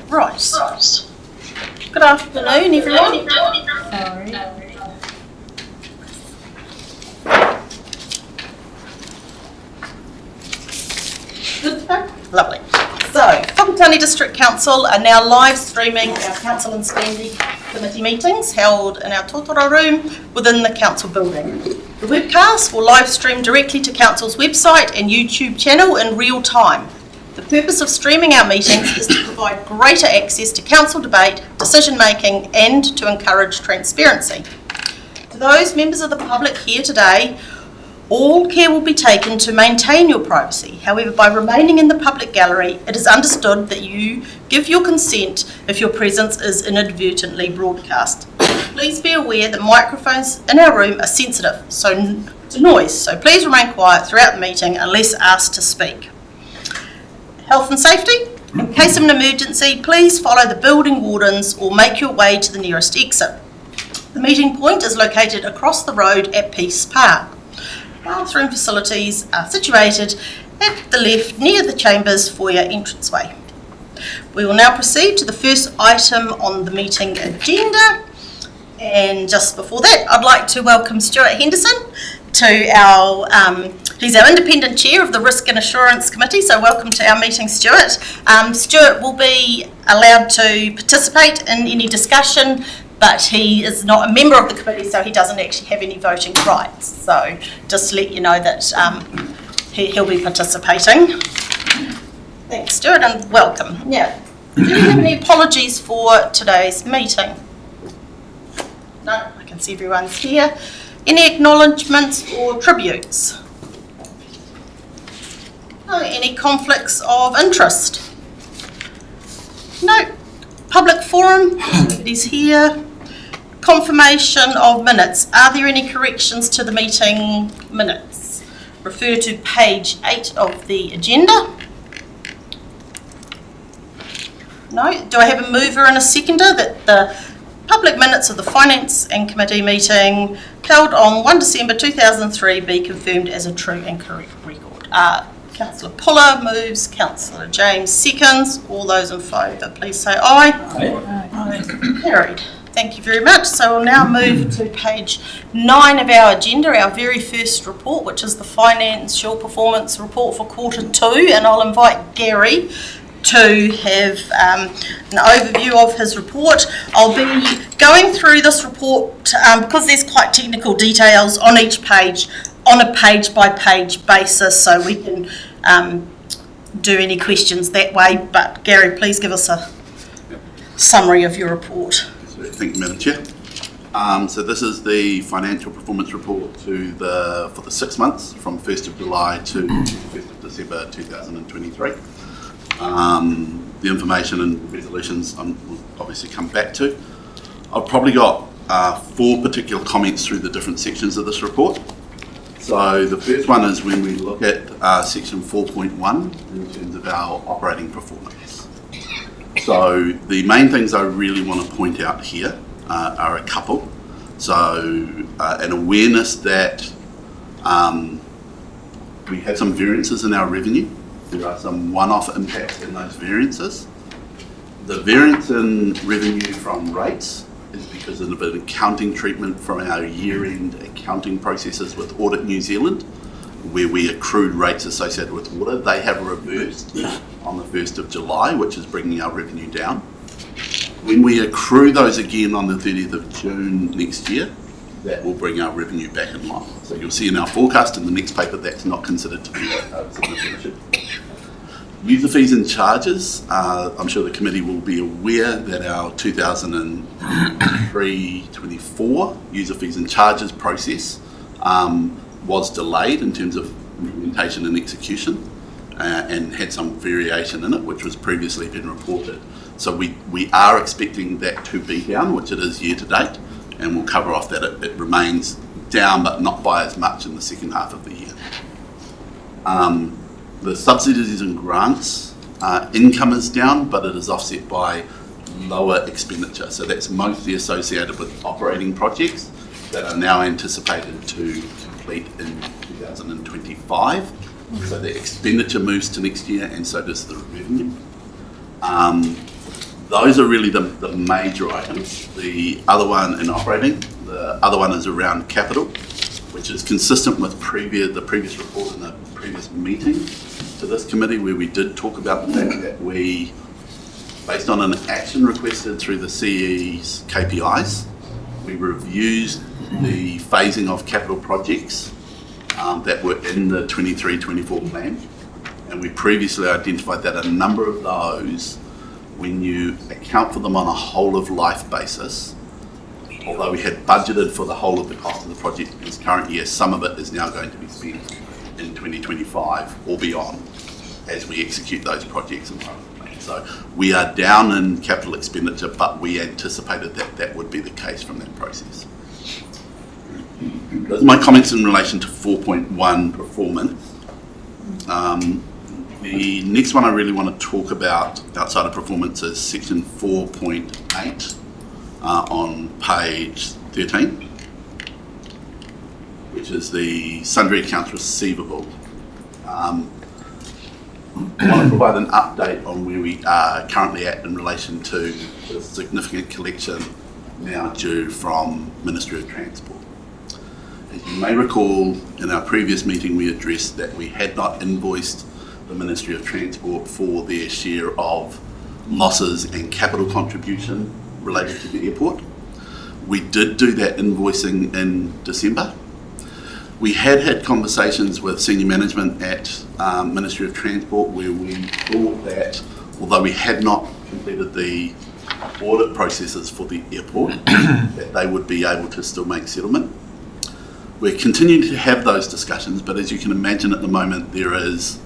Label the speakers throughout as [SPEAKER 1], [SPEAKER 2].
[SPEAKER 1] Right. Good afternoon, everyone.
[SPEAKER 2] Sorry.
[SPEAKER 1] Lovely. So, Whakatane District Council are now live streaming our Council and Standing Committee meetings held in our Totoro room within the Council building. The webcast will live stream directly to Council's website and YouTube channel in real time. The purpose of streaming our meetings is to provide greater access to Council debate, decision making and to encourage transparency. To those members of the public here today, all care will be taken to maintain your privacy. However, by remaining in the public gallery, it is understood that you give your consent if your presence is inadvertently broadcast. Please be aware that microphones in our room are sensitive to noise, so please remain quiet throughout the meeting unless asked to speak. Health and safety. In case of an emergency, please follow the building wardens or make your way to the nearest exit. The meeting point is located across the road at Peace Park. Bathroom facilities are situated at the left near the Chambers foyer entranceway. We will now proceed to the first item on the meeting agenda. And just before that, I'd like to welcome Stuart Henderson to our, he's our independent chair of the Risk and Assurance Committee, so welcome to our meeting, Stuart. Stuart will be allowed to participate in any discussion, but he is not a member of the committee, so he doesn't actually have any voting rights. So just to let you know that he'll be participating. Thanks, Stuart, and welcome. Now, do you have any apologies for today's meeting? No, I can see everyone's here. Any acknowledgements or tributes? No. Any conflicts of interest? No. Public forum, it is here. Confirmation of minutes. Are there any corrections to the meeting minutes? Refer to page 8 of the agenda. No. Do I have a mover and a seconder that the public minutes of the Finance and Committee meeting held on 1 December 2003 be confirmed as a true and correct record? Councillor Puller moves, Councillor James seconds. All those in favour, please say aye. Aye. Carried. Thank you very much. So we'll now move to page 9 of our agenda, our very first report, which is the Financial Performance Report for Quarter 2, and I'll invite Gary to have an overview of his report. I'll be going through this report because there's quite technical details on each page, on a page-by-page basis, so we can do any questions that way. But Gary, please give us a summary of your report.
[SPEAKER 3] Thank you, Madam Chair. So this is the financial performance report for the 6 months from 1st of July to 1st of December 2023. The information and resolutions we'll obviously come back to. I've probably got 4 particular comments through the different sections of this report. So the first one is when we look at section 4.1 in terms of our operating performance. So the main things I really want to point out here are a couple. So an awareness that we had some variances in our revenue. There are some one-off impacts in those variances. The variance in revenue from rates is because of an accounting treatment from our year-end accounting processes with Audit New Zealand, where we accrued rates associated with water. They have reversed on the 1st of July, which is bringing our revenue down. When we accrue those again on the 30th of June next year, that will bring our revenue back in line. So you'll see in our forecast in the next paper that's not considered to be a significant issue. User fees and charges. I'm sure the committee will be aware that our 2023-24 user fees and charges process was delayed in terms of implementation and execution and had some variation in it, which was previously been reported. So we are expecting that to be down, which it is year to date, and we'll cover off that it remains down, but not by as much in the second half of the year. The subsidies and grants income is down, but it is offset by lower expenditure. So that's mostly associated with operating projects that are now anticipated to complete in 2025. So the expenditure moves to next year, and so does the revenue. Those are really the major items. The other one in operating, the other one is around capital, which is consistent with the previous report in the previous meeting to this committee, where we did talk about the fact that we, based on an action requested through the CE's KPIs, we reviewed the phasing of capital projects that were in the 23-24 plan, and we previously identified that a number of those, when you account for them on a whole of life basis, although we had budgeted for the whole of the cost of the project in this current year, some of it is now going to be spent in 2025 or beyond as we execute those projects in front of the plan. So we are down in capital expenditure, but we anticipated that that would be the case from that process. Those are my comments in relation to 4.1 performance. The next one I really want to talk about outside of performance is section 4.8 on page 13, which is the sundry accounts receivable. I want to provide an update on where we are currently at in relation to the significant collection now due from Ministry of Transport. As you may recall, in our previous meeting we addressed that we had not invoiced the Ministry of Transport for their share of losses and capital contribution related to the airport. We did do that invoicing in December. We had conversations with senior management at Ministry of Transport where we thought that although we had not completed the audit processes for the airport, that they would be able to still make settlement. We're continuing to have those discussions, but as you can imagine at the moment there is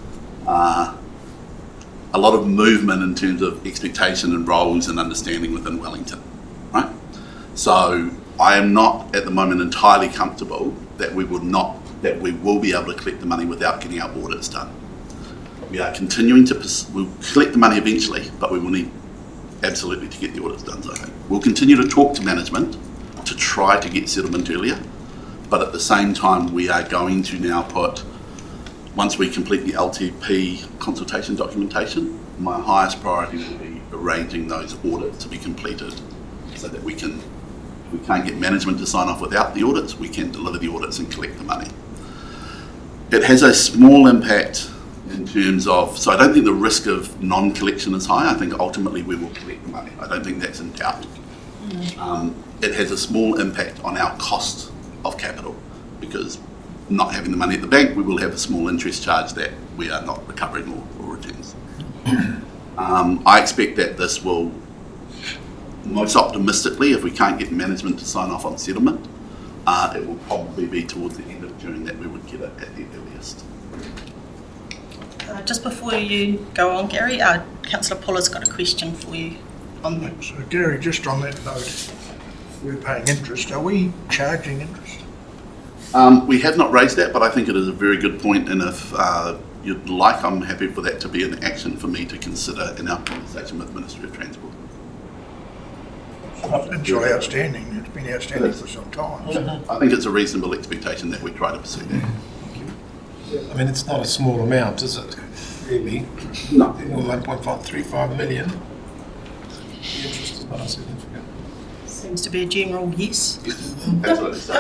[SPEAKER 3] a lot of movement in terms of expectation and roles and understanding within Wellington, right? So I am not at the moment entirely comfortable that we will be able to collect the money without getting our audits done. We are continuing we'll collect the money eventually, but we will need absolutely to get the audits done, so I think. We'll continue to talk to management to try to get settlement earlier, but at the same time we are going to now put, once we complete the LTP consultation documentation, my highest priority will be arranging those audits to be completed so that we can't get management to sign off without the audits, we can deliver the audits and collect the money. It has a small impact in terms of, so I don't think the risk of non-collection is high. I think ultimately we will collect the money. I don't think that's in doubt. It has a small impact on our cost of capital because not having the money at the bank, we will have a small interest charge that we are not recovering or returns. I expect that this will, most optimistically, if we can't get management to sign off on settlement, it will probably be towards the end of June that we would get it at the earliest.
[SPEAKER 1] Just before you go on, Gary, Councillor Puller's got a question for you on that.
[SPEAKER 2] So Gary, just on that note, we're paying interest. Are we charging interest?
[SPEAKER 3] We have not raised that, but I think it is a very good point, and if you'd like, I'm happy for that to be an action for me to consider in our conversation with Ministry of Transport.
[SPEAKER 2] It's not outstanding. It's been outstanding for some time. So.
[SPEAKER 3] I think it's a reasonable expectation that we try to pursue that.
[SPEAKER 4] I mean, it's not a small amount, is it? Really?
[SPEAKER 3] No.
[SPEAKER 4] 1.535 million. The interest is not significant.
[SPEAKER 1] Seems to be a general yes.
[SPEAKER 3] Absolutely. So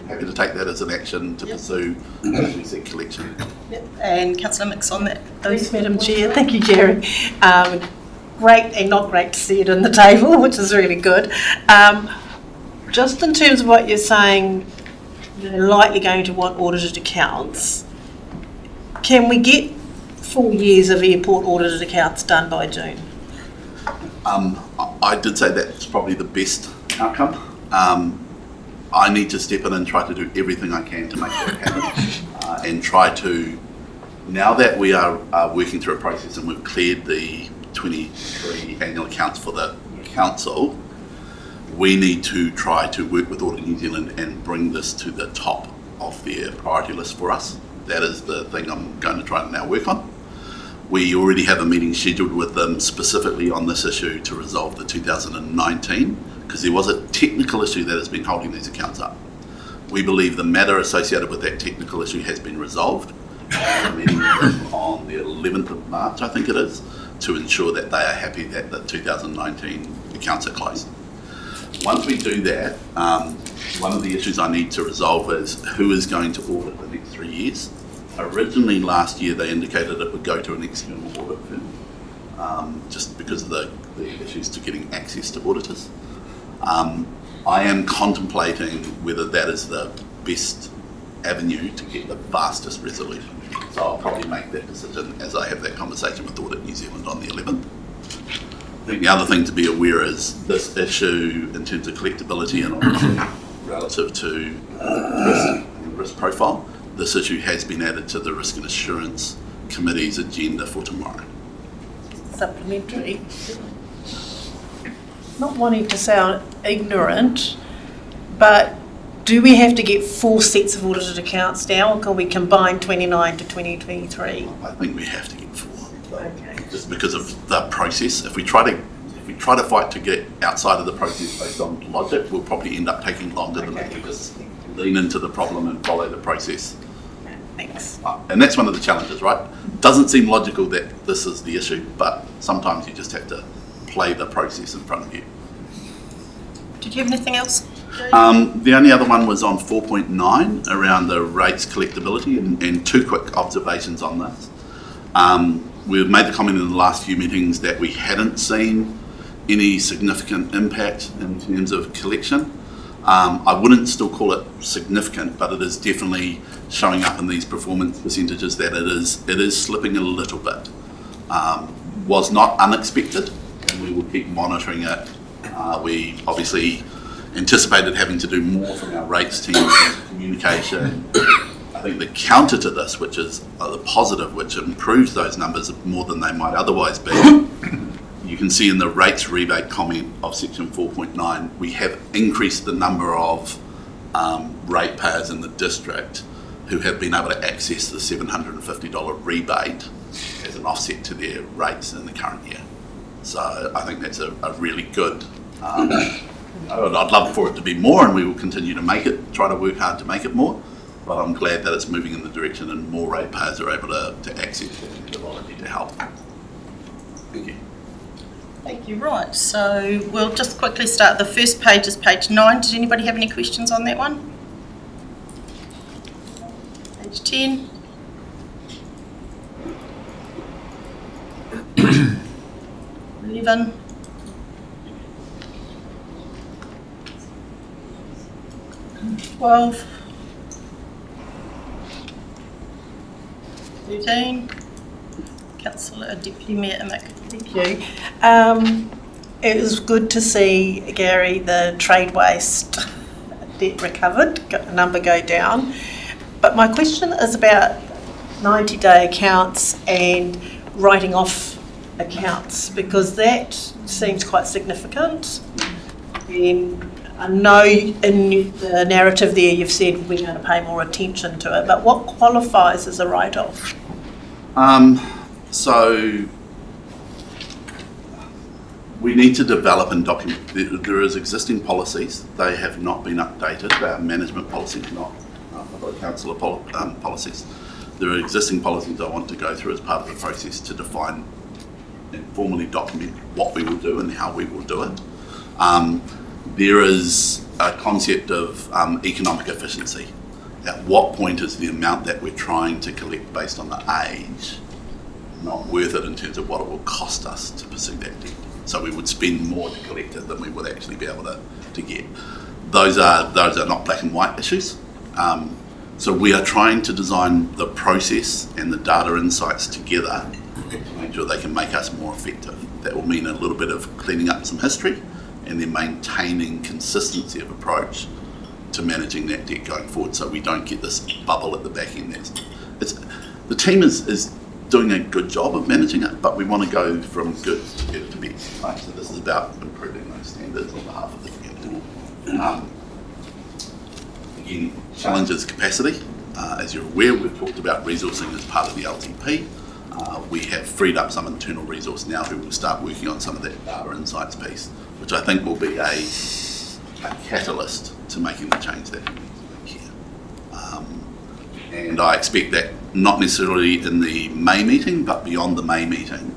[SPEAKER 3] happy to take that as an action to pursue as we seek collection.
[SPEAKER 1] Yep. And Councillor Mix on that.
[SPEAKER 5] Thanks, Madam Chair. Thank you, Jerry. Great and not great to see it in the table, which is really good. Just in terms of what you're saying, you're likely going to want audited accounts. Can we get 4 years of airport audited accounts done by June?
[SPEAKER 3] I did say that's probably the best outcome. I need to step in and try to do everything I can to make that happen and try to, now that we are working through a process and we've cleared the 23 annual accounts for the council, we need to try to work with Audit New Zealand and bring this to the top of their priority list for us. That is the thing I'm going to try to now work on. We already have a meeting scheduled with them specifically on this issue to resolve the 2019, because there was a technical issue that has been holding these accounts up. We believe the matter associated with that technical issue has been resolved. We're meeting with them on the 11th of March, I think it is, to ensure that they are happy that the 2019 accounts are closed. Once we do that, one of the issues I need to resolve is who is going to audit the next 3 years. Originally last year they indicated it would go to an external audit firm, just because of the issues to getting access to auditors. I am contemplating whether that is the best avenue to get the fastest resolution. So I'll probably make that decision as I have that conversation with Audit New Zealand on the 11th. I think the other thing to be aware is this issue in terms of collectability and obviously relative to risk profile, this issue has been added to the Risk and Assurance Committee's agenda for tomorrow.
[SPEAKER 5] Supplementary. Not wanting to sound ignorant, but do we have to get 4 sets of audited accounts now, or can we combine 29 to 2023?
[SPEAKER 3] I think we have to get 4.
[SPEAKER 5] Okay.
[SPEAKER 3] Just because of the process. If we try to fight to get outside of the process based on logic, we'll probably end up taking longer than if we just lean into the problem and follow the process.
[SPEAKER 5] Thanks.
[SPEAKER 3] And that's one of the challenges, right? Doesn't seem logical that this is the issue, but sometimes you just have to play the process in front of you.
[SPEAKER 1] Did you have anything else?
[SPEAKER 3] The only other one was on 4.9 around the rates collectability, and 2 quick observations on this. We've made the comment in the last few meetings that we hadn't seen any significant impact in terms of collection. I wouldn't still call it significant, but it is definitely showing up in these performance percentages that it is slipping a little bit. Was not unexpected, and we will keep monitoring it. We obviously anticipated having to do more from our rates team in terms of communication. I think the counter to this, which is the positive, which improves those numbers more than they might otherwise be, you can see in the rates rebate comment of section 4.9, we have increased the number of ratepayers in the district who have been able to access the $750 rebate as an offset to their rates in the current year. So I think that's a really good, I'd love for it to be more, and we will continue to try to work hard to make it more, but I'm glad that it's moving in the direction and more ratepayers are able to access the methodology to help. Thank you.
[SPEAKER 1] Thank you. Right, so we'll just quickly start. The first page is page 9. Did anybody have any questions on that one? Page 10. Eleven. 12. 13. Councillor Deputy Mayor Amick.
[SPEAKER 5] Thank you. It was good to see, Gary, the trade waste debt recovered number go down. But my question is about 90-day accounts and writing off accounts, because that seems quite significant. And I know in the narrative there you've said we're going to pay more attention to it, but what qualifies as a write-off?
[SPEAKER 3] So we need to develop and document. There is existing policies. They have not been updated. They are management policies, not public council policies. There are existing policies I want to go through as part of the process to define and formally document what we will do and how we will do it. There is a concept of economic efficiency. At what point is the amount that we're trying to collect based on the age not worth it in terms of what it will cost us to pursue that debt? So we would spend more to collect it than we would actually be able to get. Those are not black and white issues. So we are trying to design the process and the data insights together to make sure they can make us more effective. That will mean a little bit of cleaning up some history and then maintaining consistency of approach to managing that debt going forward, so we don't get this bubble at the back end. The team is doing a good job of managing it, but we want to go from good to better to better. Right? So this is about improving those standards on behalf of the community. Again, challenges capacity. As you're aware, we've talked about resourcing as part of the LTP. We have freed up some internal resource now who will start working on some of that data insights piece, which I think will be a catalyst to making the change that we need to make here. And I expect that not necessarily in the May meeting, but beyond the May meeting,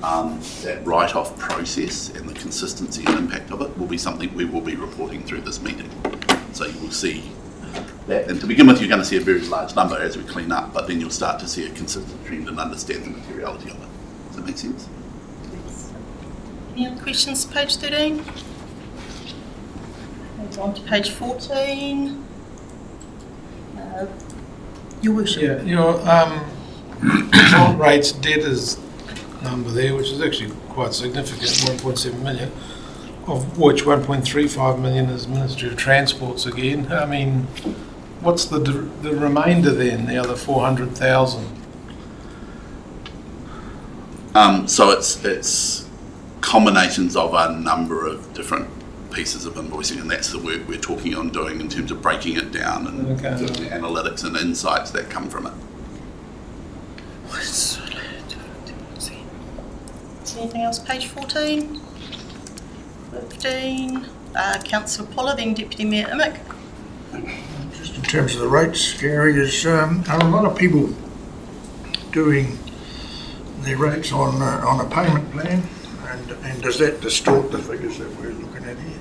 [SPEAKER 3] that write-off process and the consistency and impact of it will be something we will be reporting through this meeting. So you will see that, and to begin with, you're going to see a very large number as we clean up, but then you'll start to see a consistent trend and understand the materiality of it. Does that make sense?
[SPEAKER 1] Any other questions, page 13? Move on to page 14. Your worship.
[SPEAKER 4] Yeah, your rates debtors number there, which is actually quite significant, 1.7 million, of which 1.35 million is Ministry of Transports again. I mean, what's the remainder then, the other 400,000?
[SPEAKER 3] So it's combinations of a number of different pieces of invoicing, and that's the work we're talking on doing in terms of breaking it down and
[SPEAKER 4] Okay.
[SPEAKER 3] doing the analytics and insights that come from it.
[SPEAKER 1] Anything else, page 14? 15. Councillor Poller, then Deputy Mayor Imick.
[SPEAKER 2] Just in terms of the rates, Gary, are a lot of people doing their rates on a payment plan? And does that distort the figures that we're looking at here?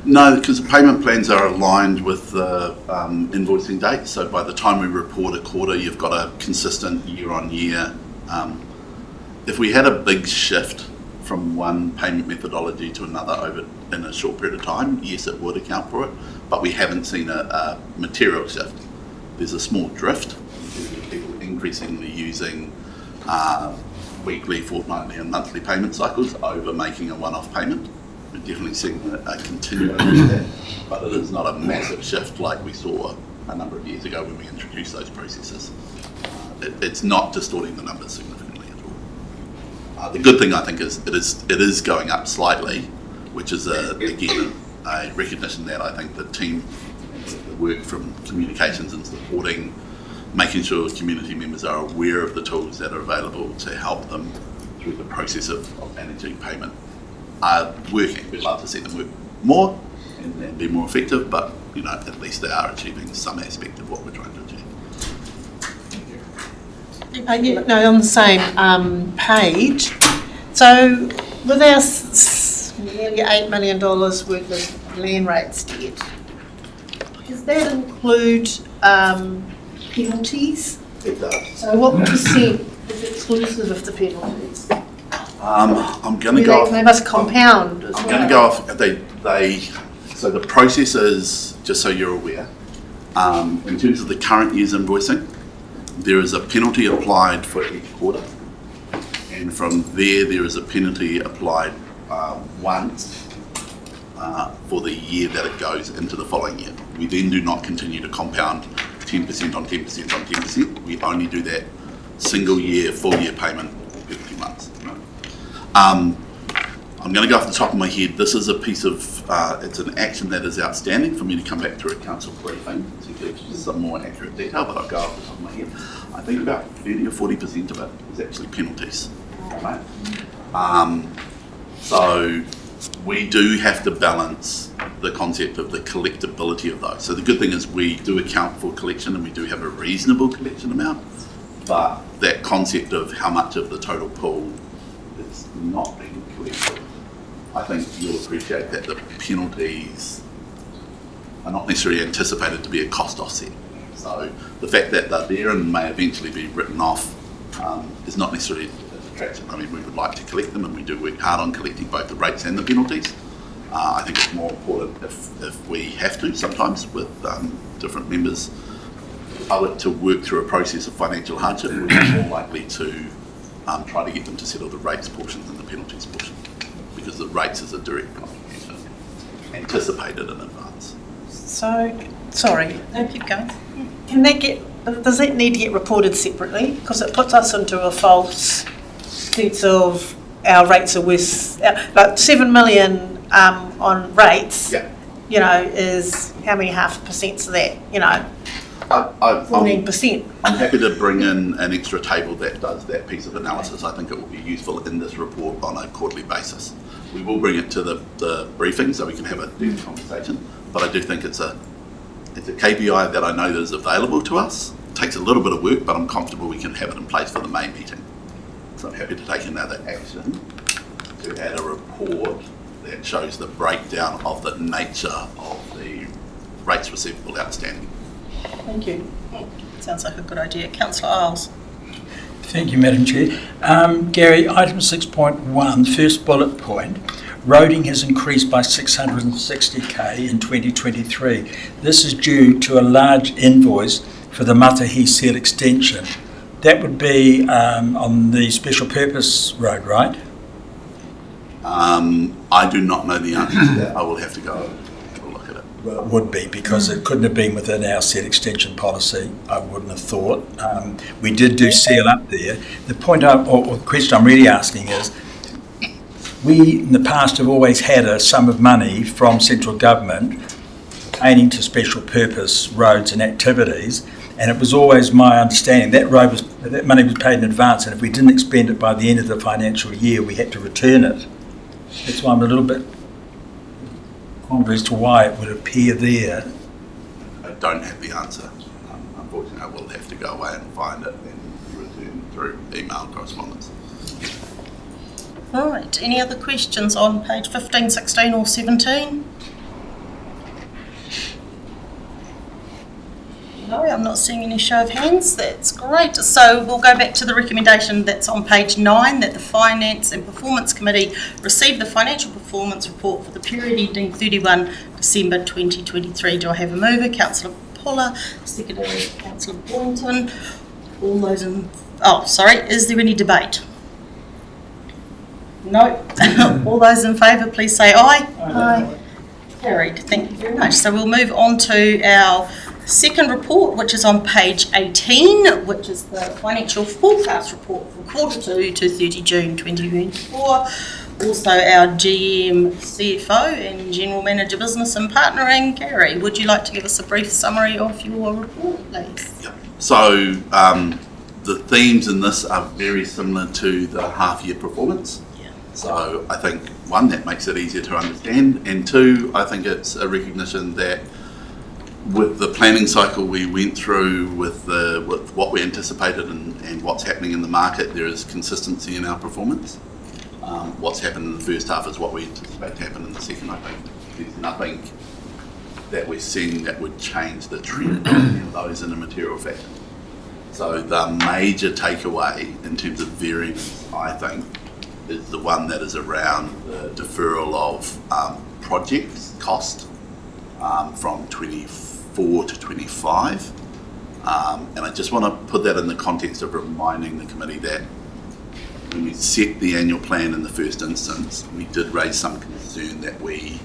[SPEAKER 3] No, because the payment plans are aligned with the invoicing date. So by the time we report a quarter, you've got a consistent year on year. If we had a big shift from one payment methodology to another over in a short period of time, yes, it would account for it. But we haven't seen a material shift. There's a small drift in terms of people increasingly using weekly, fortnightly and monthly payment cycles over making a one-off payment. We're definitely seeing a continuation of that, but it is not a massive shift like we saw a number of years ago when we introduced those processes. It's not distorting the numbers significantly at all. The good thing I think is it is going up slightly, which is again a recognition that I think the team, the work from communications and supporting, making sure community members are aware of the tools that are available to help them through the process of managing payment are working. We'd love to see them work more and be more effective, but at least they are achieving some aspect of what we're trying to achieve.
[SPEAKER 5] On the same page, so with our nearly $8 million worth of land rates debt, does that include penalties?
[SPEAKER 3] It does.
[SPEAKER 5] So what percent is exclusive of the penalties?
[SPEAKER 3] I'm going to go off.
[SPEAKER 5] They must compound as well.
[SPEAKER 3] I'm going to go off. So the process is, just so you're aware, in terms of the current year's invoicing, there is a penalty applied for each quarter, and from there is a penalty applied once for the year that it goes into the following year. We then do not continue to compound 10% on 10% on 10%. We only do that single year, full year payment every 3 months. I'm going to go off the top of my head. This is a piece of, it's an action that is outstanding for me to come back through a council briefing to give some more accurate detail, but I'll go off the top of my head. I think about 30 or 40% of it is actually penalties. Right? So we do have to balance the concept of the collectability of those. So the good thing is we do account for collection and we do have a reasonable collection amount, but that concept of how much of the total pool is not being collected, I think you'll appreciate that the penalties are not necessarily anticipated to be a cost offset. So the fact that they're there and may eventually be written off is not necessarily a detraction. I mean, we would like to collect them and we do work hard on collecting both the rates and the penalties. I think it's more important if we have to sometimes with different members to work through a process of financial hardship, we're more likely to try to get them to settle the rates portion than the penalties portion, because the rates is a direct contribution anticipated in advance.
[SPEAKER 5] So, sorry,
[SPEAKER 1] No, keep going.
[SPEAKER 5] does that need to get reported separately? Because it puts us into a false sense of our rates are worth, like 7 million on rates,
[SPEAKER 3] Yeah.
[SPEAKER 5] Is how many %s of that, 14%.
[SPEAKER 3] I'm happy to bring in an extra table that does that piece of analysis. I think it will be useful in this report on a quarterly basis. We will bring it to the briefing so we can have a deep conversation, but I do think it's a KPI that I know that is available to us. It takes a little bit of work, but I'm comfortable we can have it in place for the May meeting. So I'm happy to take another action to add a report that shows the breakdown of the nature of the rates receivable outstanding.
[SPEAKER 1] Thank you. Sounds like a good idea. Councillor Isles.
[SPEAKER 6] Thank you, Madam Chair. Gary, item 6.1, first bullet point, roading has increased by 660k in 2023. This is due to a large invoice for the Matahi Seal extension. That would be on the special purpose road, right?
[SPEAKER 3] I do not know the answer to that. I will have to go have a look at it.
[SPEAKER 6] Well, it would be, because it couldn't have been within our set extension policy, I wouldn't have thought. We did do seal up there. The point or the question I'm really asking is, we in the past have always had a sum of money from central government pertaining to special purpose roads and activities, and it was always my understanding that that money was paid in advance, and if we didn't expend it by the end of the financial year, we had to return it. That's why I'm a little bit wondering as to why it would appear there.
[SPEAKER 3] I don't have the answer. Unfortunately, I will have to go away and find it and return through email correspondence.
[SPEAKER 1] All right, any other questions on page 15, 16 or 17? No, I'm not seeing any show of hands. That's great. So we'll go back to the recommendation that's on page 9, that the Finance and Performance Committee receive the financial performance report for the period ending 31 December 2023. Do I have a mover? Councillor Puller, secondary Councillor Boynton. All those in... Oh, sorry. Is there any debate? No. All those in favour, please say aye. Aye. Carried. Thank you very much. So we'll move on to our second report, which is on page 18, which is the financial forecast report for quarter 2 to 30 June 2024. Also our GM, CFO and General Manager Business and Partnering, Gary. Would you like to give us a brief summary of your report, please?
[SPEAKER 3] Yep. So the themes in this are very similar to the half-year performance.
[SPEAKER 1] Yeah.
[SPEAKER 3] So I think, one, that makes it easier to understand, and two, I think it's a recognition that with the planning cycle we went through, with what we anticipated and what's happening in the market, there is consistency in our performance. What's happened in the first half is what we anticipate to happen in the second. I think there's nothing that we're seeing that would change the trend of those in a material fashion. So the major takeaway in terms of variance, I think, is the one that is around the deferral of projects cost from 24 to 25. And I just want to put that in the context of reminding the committee that when we set the annual plan in the first instance, we did raise some concern that we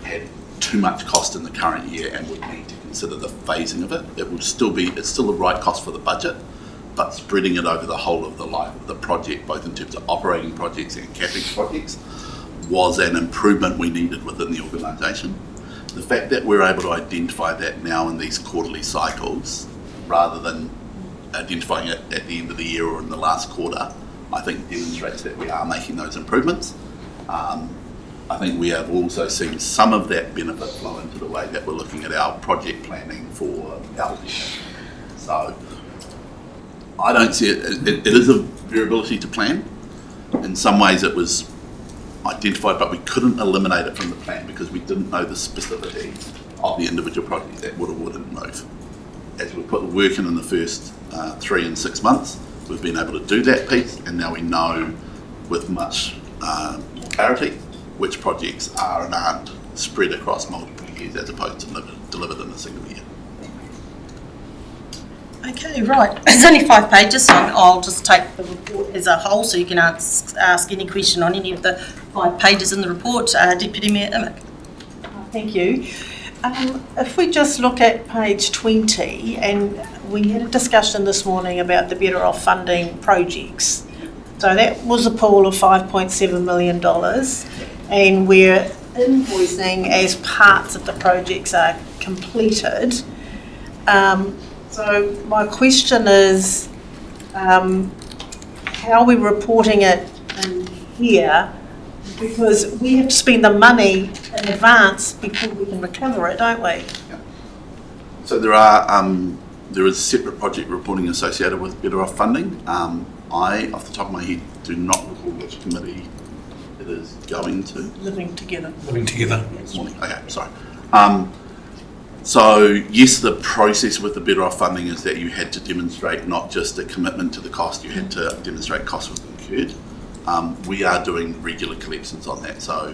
[SPEAKER 3] had too much cost in the current year and would need to consider the phasing of it. It's still the right cost for the budget, but spreading it over the whole of the life of the project, both in terms of operating projects and CapEx projects, was an improvement we needed within the organisation. The fact that we're able to identify that now in these quarterly cycles, rather than identifying it at the end of the year or in the last quarter, I think demonstrates that we are making those improvements. I think we have also seen some of that benefit flow into the way that we're looking at our project planning for LD. So I don't see it. It is a variability to plan. In some ways it was identified, but we couldn't eliminate it from the plan because we didn't know the specificity of the individual project that would or wouldn't move. As we put the work in the first 3 and 6 months, we've been able to do that piece, and now we know with much clarity which projects are and aren't spread across multiple years as opposed to delivered in a single year.
[SPEAKER 1] Okay, right. It's only 5 pages, so I'll just take the report as a whole so you can ask any question on any of the 5 pages in the report. Deputy Mayor Emmett.
[SPEAKER 5] Thank you. If we just look at page 20, and we had a discussion this morning about the Better Off funding projects. So that was a pool of $5.7 million, and we're invoicing as parts of the projects are completed. So my question is, how are we reporting it in here? Because we have to spend the money in advance before we can recover it, don't we?
[SPEAKER 3] Yeah. So there is separate project reporting associated with Better Off funding. I, off the top of my head, do not recall which committee it is going to.
[SPEAKER 5] Living together.
[SPEAKER 4] Living together.
[SPEAKER 3] This morning. Okay, sorry. So yes, the process with the Better Off funding is that you had to demonstrate not just a commitment to the cost, you had to demonstrate costs was incurred. We are doing regular collections on that, so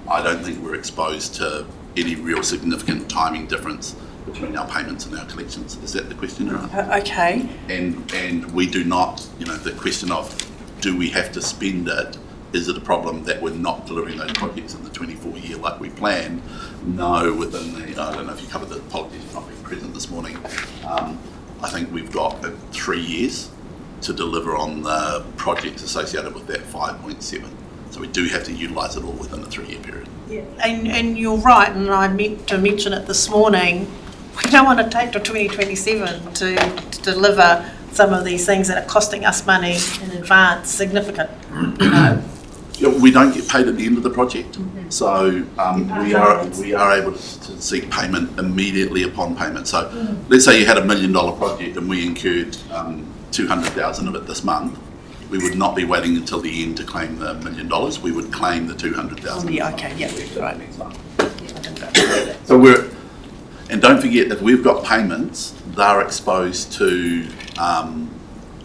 [SPEAKER 3] I don't think we're exposed to any real significant timing difference between our payments and our collections. Is that the question you're asking?
[SPEAKER 5] Okay.
[SPEAKER 3] And we do not, the question of do we have to spend it, is it a problem that we're not delivering those projects in the 24 year like we planned? No, within the, I don't know if you covered the apologies for not being present this morning. I think we've got 3 years to deliver on the projects associated with that 5.7. So we do have to utilise it all within a 3 year period.
[SPEAKER 5] Yeah. And you're right, and I meant to mention it this morning, we don't want to take to 2027 to deliver some of these things that are costing us money in advance, significant,
[SPEAKER 3] We don't get paid at the end of the project, so we are able to seek payment immediately upon payment. So let's say you had $1 million project and we incurred 200,000 of it this month. We would not be waiting until the end to claim the $1 million. We would claim the 200,000.
[SPEAKER 5] Yeah, okay, yeah, right.
[SPEAKER 3] Next month. So and don't forget, if we've got payments, they're exposed to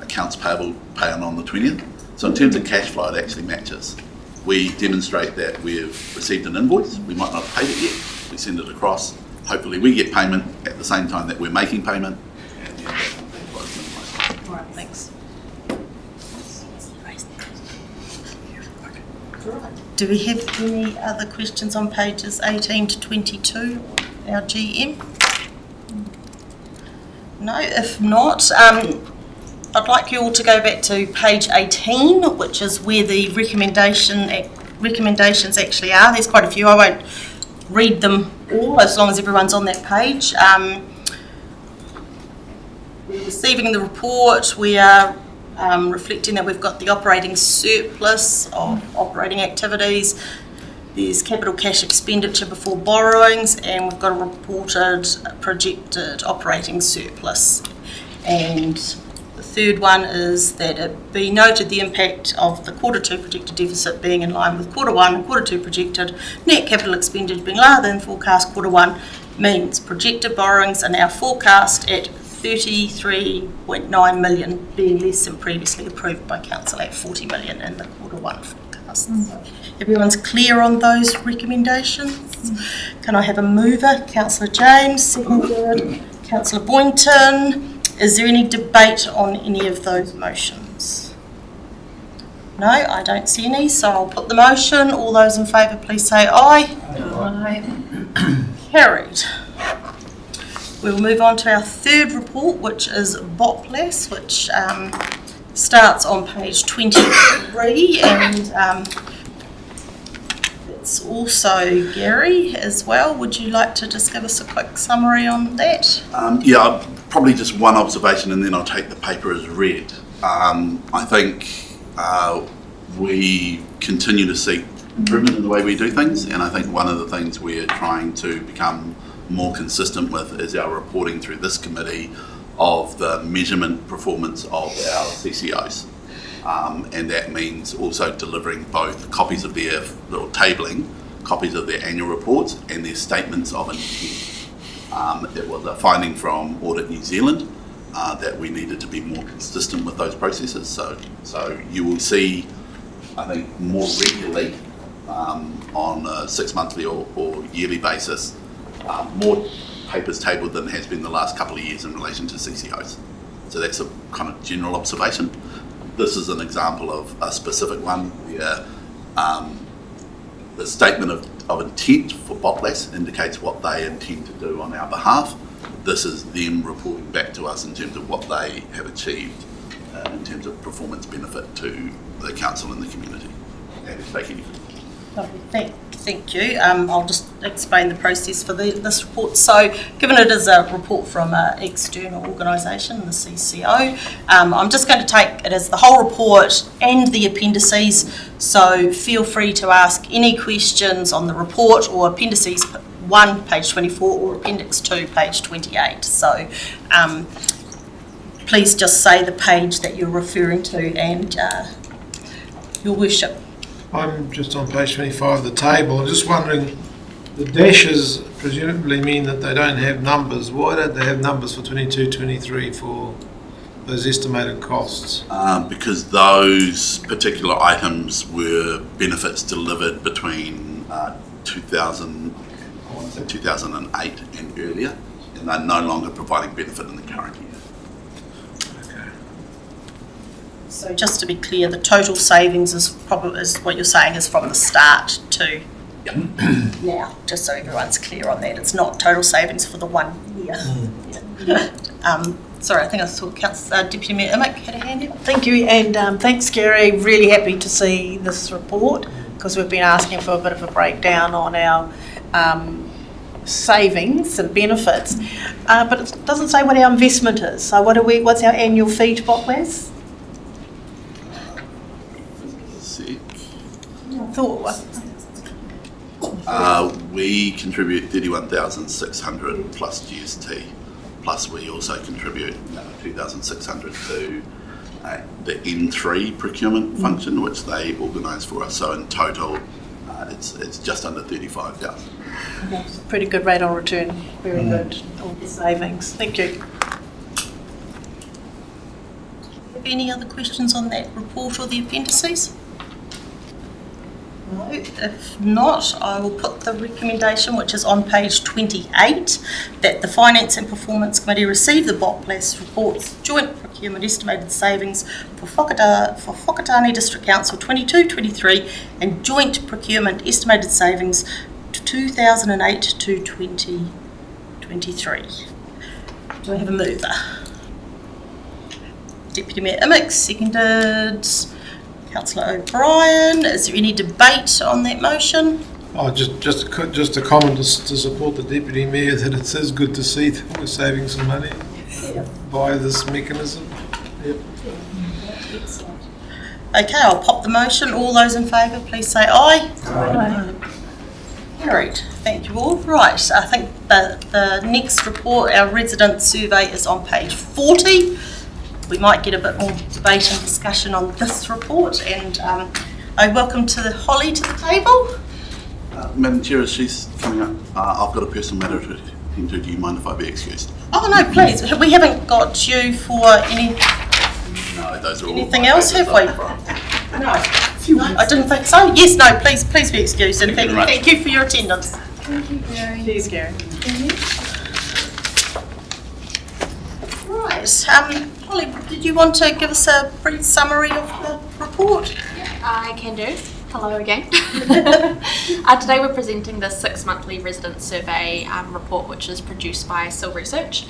[SPEAKER 3] accounts payable paying on the 20th. So in terms of cash flow, it actually matches. We demonstrate that we've received an invoice. We might not have paid it yet. We send it across. Hopefully we get payment at the same time that we're making payment. And the impact on cash flow is minimised.
[SPEAKER 5] All right, thanks.
[SPEAKER 1] Do we have any other questions on pages 18 to 22, our GM? No, if not, I'd like you all to go back to page 18, which is where the recommendations actually are. There's quite a few. I won't read them all as long as everyone's on that page. We're receiving the report. We are reflecting that we've got the operating surplus of operating activities. There's capital cash expenditure before borrowings, and we've got a reported projected operating surplus. And the third one is that it be noted the impact of the Q2 projected deficit being in line with Q1 and Q2 projected net capital expenditure being lower than forecast Q1 means projected borrowings are now forecast at 33.9 million, being less than previously approved by Council at 40 million in the Q1 forecast. So everyone's clear on those recommendations? Can I have a mover? Councillor James, seconded. Councillor Boynton. Is there any debate on any of those motions? No, I don't see any, so I'll put the motion. All those in favour, please say aye. Aye. Carried. We'll move on to our third report, which is BOPLAS, which starts on page 23, and it's also Gary as well. Would you like to just give us a quick summary on that?
[SPEAKER 3] Probably just one observation, and then I'll take the paper as read. I think we continue to seek improvement in the way we do things, and I think one of the things we're trying to become more consistent with is our reporting through this committee of the measurement performance of our CCOs. And that means also delivering both copies of their, or tabling copies of their annual reports and their statements of intent. There was a finding from Audit New Zealand that we needed to be more consistent with those processes. So you will see, I think, more regularly on a 6 monthly or yearly basis, more papers tabled than has been the last couple of years in relation to CCOs. So that's a kind of general observation. This is an example of a specific one where the statement of intent for BOPLAS indicates what they intend to do on our behalf. This is them reporting back to us in terms of what they have achieved in terms of performance benefit to the council and the community. And thank you.
[SPEAKER 1] Lovely, thank you. I'll just explain the process for this report. So, given it is a report from an external organisation, the CCO, I'm just going to take it as the whole report and the appendices. So, feel free to ask any questions on the report or appendices 1, page 24, or appendix 2, page 28. So, please just say the page that you're referring to and Your Worship.
[SPEAKER 4] I'm just on page 25 of the table. I'm just wondering, the dashes presumably mean that they don't have numbers. Why don't they have numbers for 22, 23 for those estimated costs?
[SPEAKER 3] Because those particular items were benefits delivered between 2008 and earlier, and they're no longer providing benefit in the current year.
[SPEAKER 4] Okay.
[SPEAKER 1] So just to be clear, the total savings is what you're saying is from the start to now, just so everyone's clear on that. It's not total savings for the 1 year. Sorry, I think I saw Deputy Mayor Emick had a hand up.
[SPEAKER 5] Thank you, and thanks, Gary. Really happy to see this report because we've been asking for a bit of a breakdown on our savings and benefits, but it doesn't say what our investment is. So what's our annual fee to Botwaz?
[SPEAKER 3] We contribute 31,600 plus GST, plus we also contribute 2,600 to the N3 procurement function, which they organise for us. So in total, it's just under 35,000.
[SPEAKER 5] That's a pretty good rate on return. Very good on the savings. Thank you.
[SPEAKER 1] Have any other questions on that report or the appendices? No, if not, I will put the recommendation, which is on page 28, that the Finance and Performance Committee receive the Botwaz report's joint procurement estimated savings for Whakatane District Council 22-23 and joint procurement estimated savings to 2008 to 2023. Do I have a mover? Deputy Mayor Emick, seconded. Councillor O'Brien, is there any debate on that motion?
[SPEAKER 4] Oh, just a comment to support the Deputy Mayor that it is good to see that we're saving some money by this mechanism. Yep.
[SPEAKER 1] Okay, I'll pop the motion. All those in favour, please say aye.
[SPEAKER 5] Aye.
[SPEAKER 1] Carried. Thank you all. Right, I think the next report, our resident survey, is on page 40. We might get a bit more debate and discussion on this report, and I welcome Holly to the table.
[SPEAKER 3] Madam Chair, as she's coming up, I've got a personal matter to attend to. Do you mind if I be excused?
[SPEAKER 1] Oh no, please. We haven't got you for
[SPEAKER 3] No, those are all
[SPEAKER 1] anything else, have we? No, I didn't think so. Yes, no, please be excused, and thank you for your attendance.
[SPEAKER 5] Thank you, Gary. Cheers, Gary.
[SPEAKER 1] Right, Holly, did you want to give us a brief summary of the report?
[SPEAKER 7] I can do. Hello again. Today we're presenting the 6-monthly resident survey report, which is produced by Sil Research.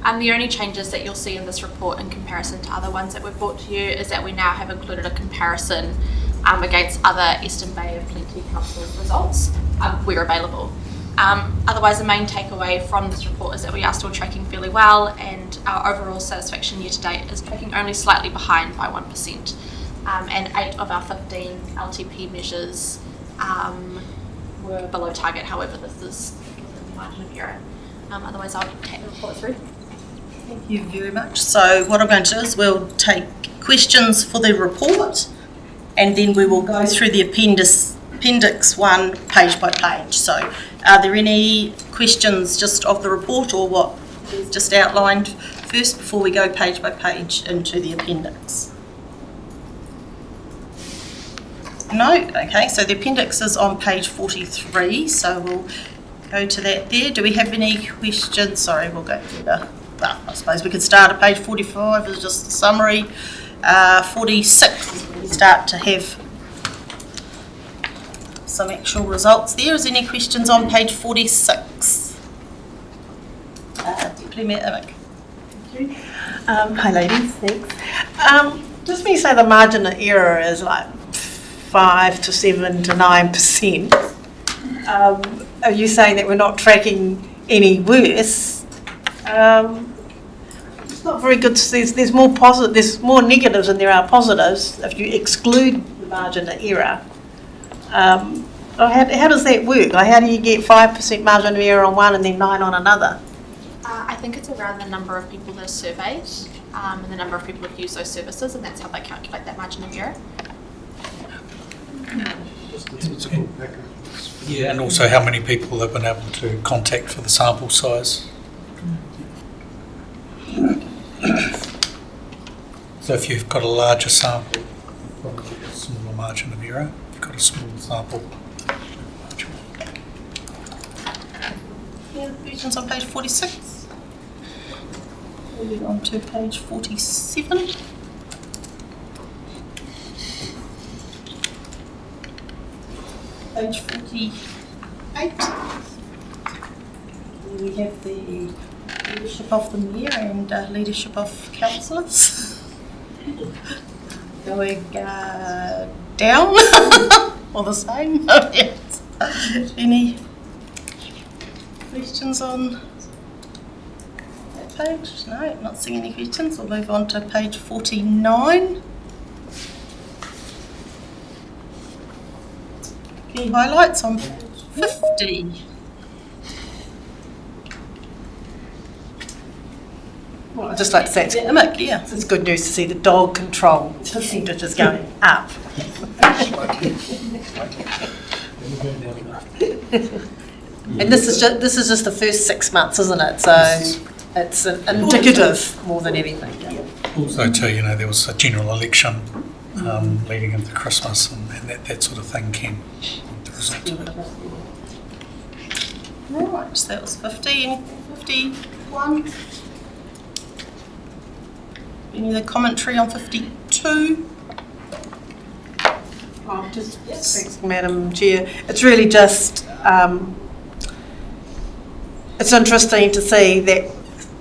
[SPEAKER 7] The only changes that you'll see in this report in comparison to other ones that we've brought to you is that we now have included a comparison against other Eastern Bay of Plenty Council results where available. Otherwise, the main takeaway from this report is that we are still tracking fairly well, and our overall satisfaction year to date is tracking only slightly behind by 1%. And 8 of our 15 LTP measures were below target. However, this is within the margin of error. Otherwise, I'll take the report through.
[SPEAKER 1] Thank you very much. So what I'm going to do is we'll take questions for the report, and then we will go through the appendix 1 page by page. So are there any questions just of the report or what we've just outlined first before we go page by page into the appendix? No? Okay, so the appendix is on page 43, so we'll go to that there. Do we have any questions? Sorry, we'll go through I suppose we could start at page 45 as just the summary. 46, we start to have some actual results there. Is there any questions on page 46? Deputy Mayor Emick.
[SPEAKER 5] Thank you. Hi ladies, thanks. Just when you say the margin of error is like 5 to 7 to 9%, are you saying that we're not tracking any worse? It's not very good. There's more positive. There's more negatives than there are positives if you exclude the margin of error. How does that work? Like, how do you get 5% margin of error on one and then 9 on another?
[SPEAKER 7] I think it's around the number of people that are surveyed and the number of people who've used those services, and that's how they calculate that margin of error.
[SPEAKER 4] It's a good package.
[SPEAKER 8] Yeah, and also how many people they've been able to contact for the sample size. So if you've got a larger sample, probably a smaller margin of error. If you've got a small sample,
[SPEAKER 1] Any other questions on page 46? Moving on to page 47. Page 48. We have the leadership of the mayor and leadership of councillors. Going down or the same? Yes. Any questions on that page? No, not seeing any questions. We'll move on to page 49. Key highlights on page 50.
[SPEAKER 5] Well, I'd just like to say it's
[SPEAKER 1] Yeah.
[SPEAKER 5] It's good news to see the dog control percentage is going up. And this is just the first 6 months, isn't it? So it's indicative more than anything.
[SPEAKER 8] also too, you know, there was a general election leading into Christmas, and that sort of thing can result.
[SPEAKER 1] Right, so that was 50 and 51. Any other commentary on 52?
[SPEAKER 5] Thanks, Madam Chair. It's really just, it's interesting to see that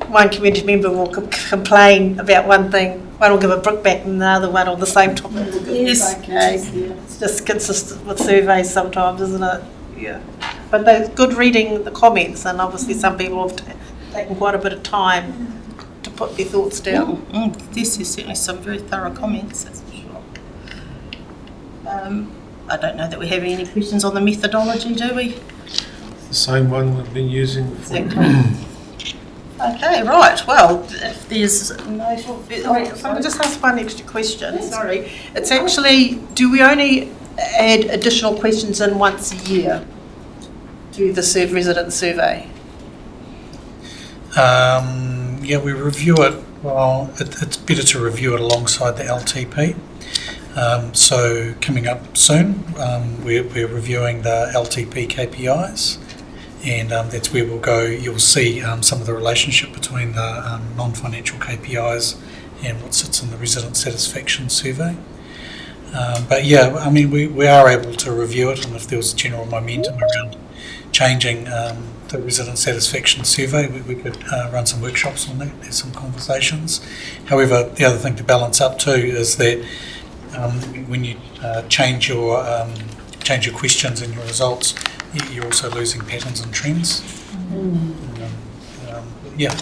[SPEAKER 5] one community member will complain about one thing, one will give a brickbat and another one on the same topic.
[SPEAKER 1] Yes.
[SPEAKER 5] Okay. It's just consistent with surveys sometimes, isn't it? Yeah. But it's good reading the comments, and obviously some people have taken quite a bit of time to put their thoughts down.
[SPEAKER 1] This is certainly some very thorough comments, that's for sure. I don't know that we have any questions on the methodology, do we?
[SPEAKER 4] The same one we've been using for
[SPEAKER 1] Okay, right, well, if there's no...
[SPEAKER 5] If I could just ask one extra question, sorry. It's actually, do we only add additional questions in once a year to the resident survey?
[SPEAKER 8] Yeah, we review it. Well, it's better to review it alongside the LTP. So coming up soon, we're reviewing the LTP KPIs, and that's where we'll go. You'll see some of the relationship between the non-financial KPIs and what sits in the resident satisfaction survey. But yeah, I mean, we are able to review it, and if there was general momentum around changing the resident satisfaction survey, we could run some workshops on that, have some conversations. However, the other thing to balance up too is that when you change your questions and your results, you're also losing patterns and trends. Yeah,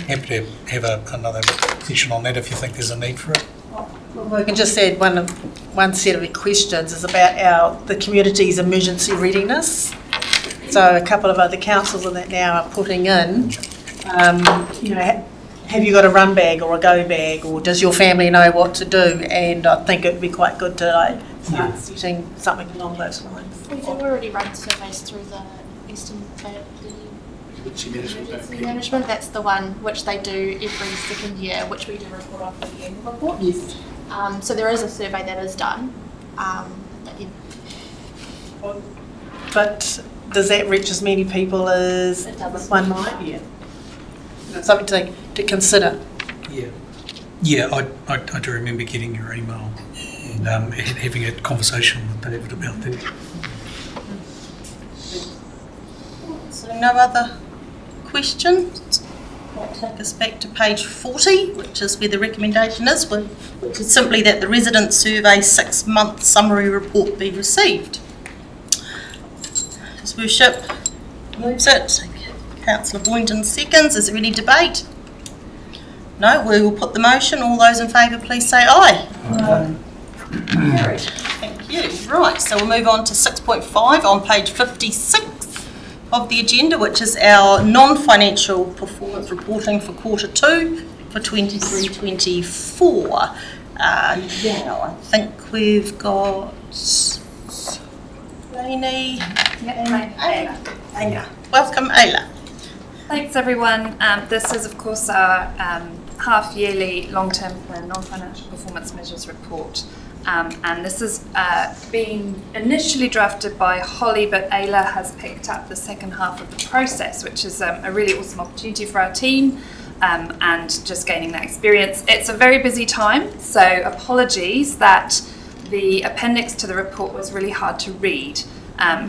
[SPEAKER 8] happy to have another session on that if you think there's a need for it.
[SPEAKER 5] Well, we can just add one set of questions is about the community's emergency readiness. So a couple of other councils in that now are putting in, have you got a run bag or a go bag, or does your family know what to do? And I think it'd be quite good to start setting something along those lines.
[SPEAKER 7] We do already run surveys through the Eastern Bay Emergency Management. That's the one which they do every second year, which we do report on for the annual report.
[SPEAKER 5] Yes.
[SPEAKER 7] So there is a survey that is done.
[SPEAKER 5] But does that reach as many people as
[SPEAKER 7] It does.
[SPEAKER 5] one might? Yeah. Something to consider.
[SPEAKER 8] Yeah, I do remember getting your email and having a conversation with David about that.
[SPEAKER 1] So no other questions? I'll take us back to page 40, which is where the recommendation is, which is simply that the resident survey 6-month summary report be received. His Worship moves it. Councillor Boynton seconds. Is there any debate? No, we will put the motion. All those in favour, please say aye. Carried. Thank you. Right, so we'll move on to 6.5 on page 56 of the agenda, which is our non-financial performance with reporting for quarter 2 for 23-24. Now, I think we've got Lainey and Ayla. Welcome, Ayla.
[SPEAKER 9] Thanks everyone. This is of course our half-yearly long-term plan non-financial performance measures report. And this has been initially drafted by Holly, but Ayla has picked up the second half of the process, which is a really awesome opportunity for our team and just gaining that experience. It's a very busy time, so apologies that the appendix to the report was really hard to read.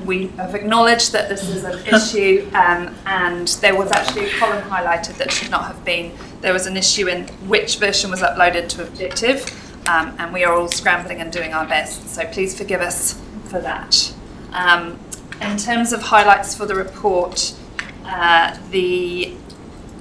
[SPEAKER 9] We have acknowledged that this is an issue and there was actually a column highlighted that should not have been. There was an issue in which version was uploaded to Objective, and we are all scrambling and doing our best, so please forgive us for that. In terms of highlights for the report,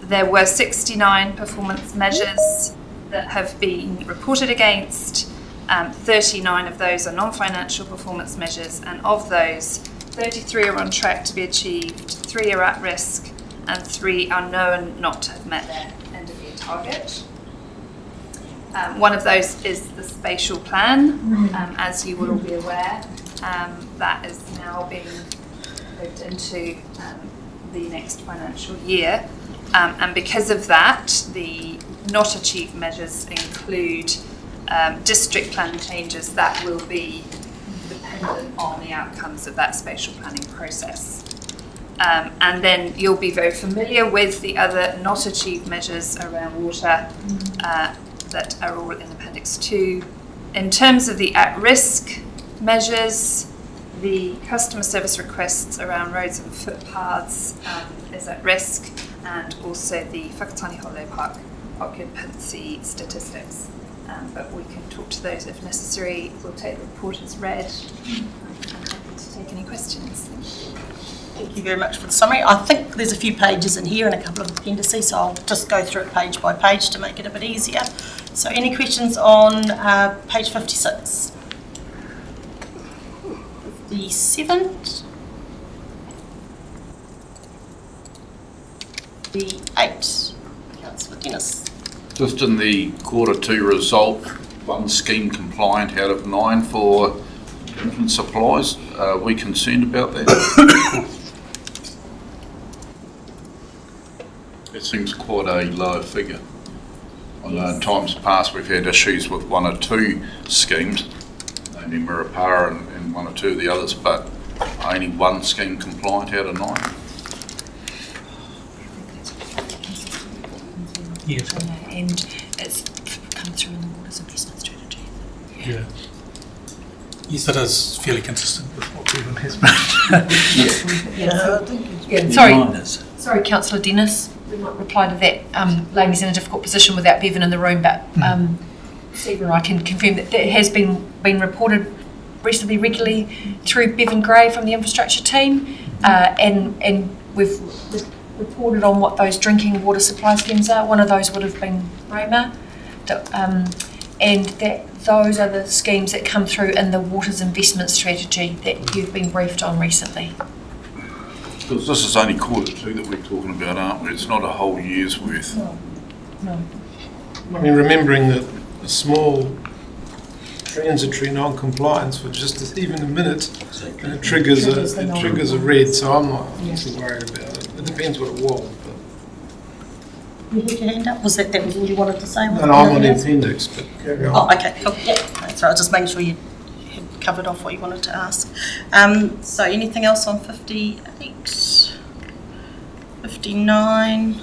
[SPEAKER 9] there were 69 performance measures that have been reported against. 39 of those are non-financial performance measures, and of those, 33 are on track to be achieved, 3 are at risk, and 3 are known not to have met their end-of-year target. One of those is the spatial plan, as you will all be aware. That is now being moved into the next financial year. And because of that, the not achieved measures include district plan changes that will be dependent on the outcomes of that spatial planning process. And then you'll be very familiar with the other not achieved measures around water that are all in Appendix 2. In terms of the at-risk measures, the customer service requests around roads and footpaths is at risk, and also the Whakatane Holiday Park occupancy statistics. But we can talk to those if necessary. We'll take the report as read. I'm happy to take any questions.
[SPEAKER 1] Thank you very much for the summary. I think there's a few pages in here and a couple of appendices, so I'll just go through it page by page to make it a bit easier. So any questions on page 56? 57? The 8. Councillor Dennis.
[SPEAKER 10] Just in the quarter 2 result, 1 scheme compliant out of 9 for drinking supplies. Are we concerned about that? It seems quite a low figure. I know in times past we've had issues with 1 or 2 schemes, maybe Mirapara and 1 or 2 of the others, but only 1 scheme compliant out of 9.
[SPEAKER 8] Yes.
[SPEAKER 11] And it's come through in the Waters Investment Strategy.
[SPEAKER 8] Yeah. Yes, that is fairly consistent with what Bevan has been.
[SPEAKER 11] Sorry, Councillor Dennis. We might reply to that. Lainey's in a difficult position without Bevan in the room, but Stephen and I can confirm that that has been reported reasonably regularly through Bevan Gray from the infrastructure team, and we've reported on what those drinking water supply schemes are. One of those would have been Roma, and that those are the schemes that come through in the Waters Investment Strategy that you've been briefed on recently.
[SPEAKER 10] Because this is only quarter 2 that we're talking about, aren't we? It's not a whole year's worth.
[SPEAKER 11] No.
[SPEAKER 4] I mean, remembering that a small transitory non-compliance for just even a minute, and it triggers a red. So I'm not too worried about it. It depends what it was. But
[SPEAKER 1] You had your hand up? Was that was all you wanted to say?
[SPEAKER 4] no, I'm on the appendix, but carry on.
[SPEAKER 1] Oh, okay, cool. Yeah, that's right. Just making sure you had covered off what you wanted to ask. So anything else on 58, 59,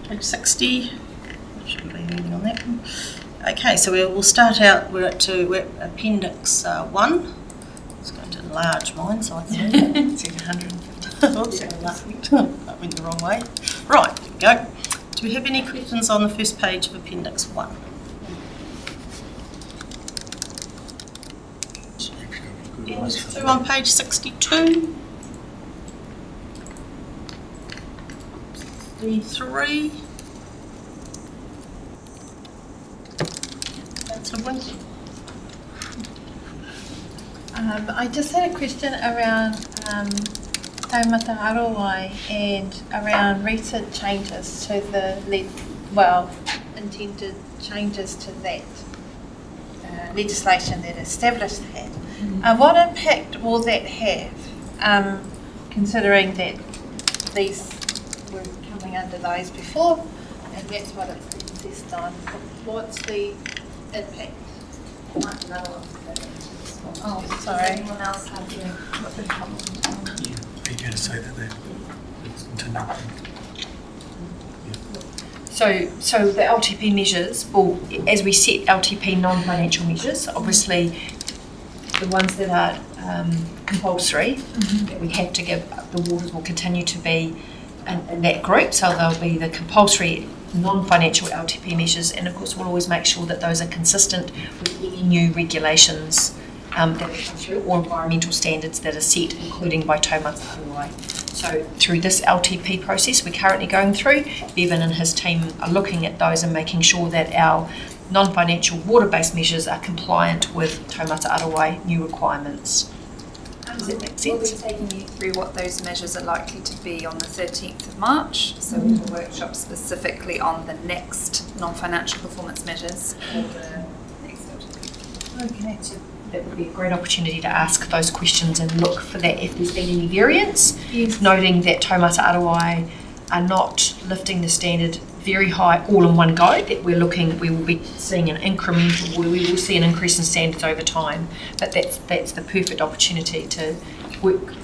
[SPEAKER 1] page 60? Shouldn't be anything on that one. Okay, so we'll start out. We're at Appendix 1. Let's go to enlarge mine so I can see 150. Oops, that went the wrong way. Right, there we go. Do we have any questions on the first page of Appendix 1? Appendix 2 on page 62. 63. Councillor Winky.
[SPEAKER 5] I just had a question around
[SPEAKER 12] Taumata Arowai and around recent changes to the, intended changes to that legislation that established that. What impact will that have, considering that these were coming under those before, and that's what it's been assessed on? What's the impact? Oh, sorry.
[SPEAKER 9] Anyone else have
[SPEAKER 8] Are you going to say that there?
[SPEAKER 11] So the LTP measures, well, as we set LTP non-financial measures, obviously the ones that are compulsory, that we have to give, the waters will continue to be in that group, so they'll be the compulsory non-financial LTP measures, and of course we'll always make sure that those are consistent with any new regulations that come through, or environmental standards that are set, including by Taumata Arowai. So through this LTP process we're currently going through, Bevan and his team are looking at those and making sure that our non-financial water-based measures are compliant with Taumata Arowai new requirements. Does that make
[SPEAKER 9] We'll be
[SPEAKER 11] sense?
[SPEAKER 9] taking you through what those measures are likely to be on the 13th of March. So we have a workshop specifically on the next non-financial performance measures for the next LTP.
[SPEAKER 11] Okay, so that would be a great opportunity to ask those questions and look for that if there's been any variance, noting that Taumata Arowai are not lifting the standard very high all in one go, that we will be seeing an incremental, we will see an increase in standards over time, but that's the perfect opportunity to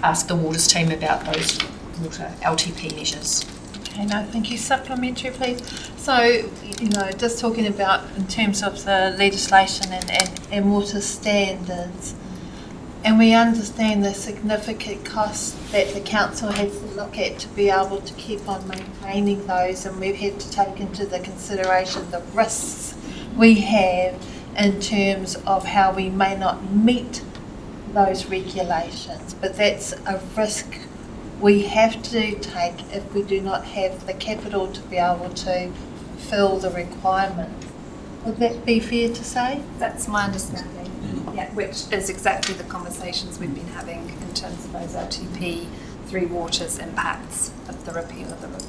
[SPEAKER 11] ask the waters team about those water LTP measures.
[SPEAKER 12] Okay, no, thank you. Supplementary, please. So, just talking about in terms of the legislation and water standards, and we understand the significant costs that the council has to look at to be able to keep on maintaining those, and we've had to take into the consideration the risks we have in terms of how we may not meet those regulations. But that's a risk we have to take if we do not have the capital to be able to fill the requirements. Would that be fair to say?
[SPEAKER 9] That's my understanding. Yeah, which is exactly the conversations we've been having in terms of those LTP Three Waters impacts of the repeal of the report.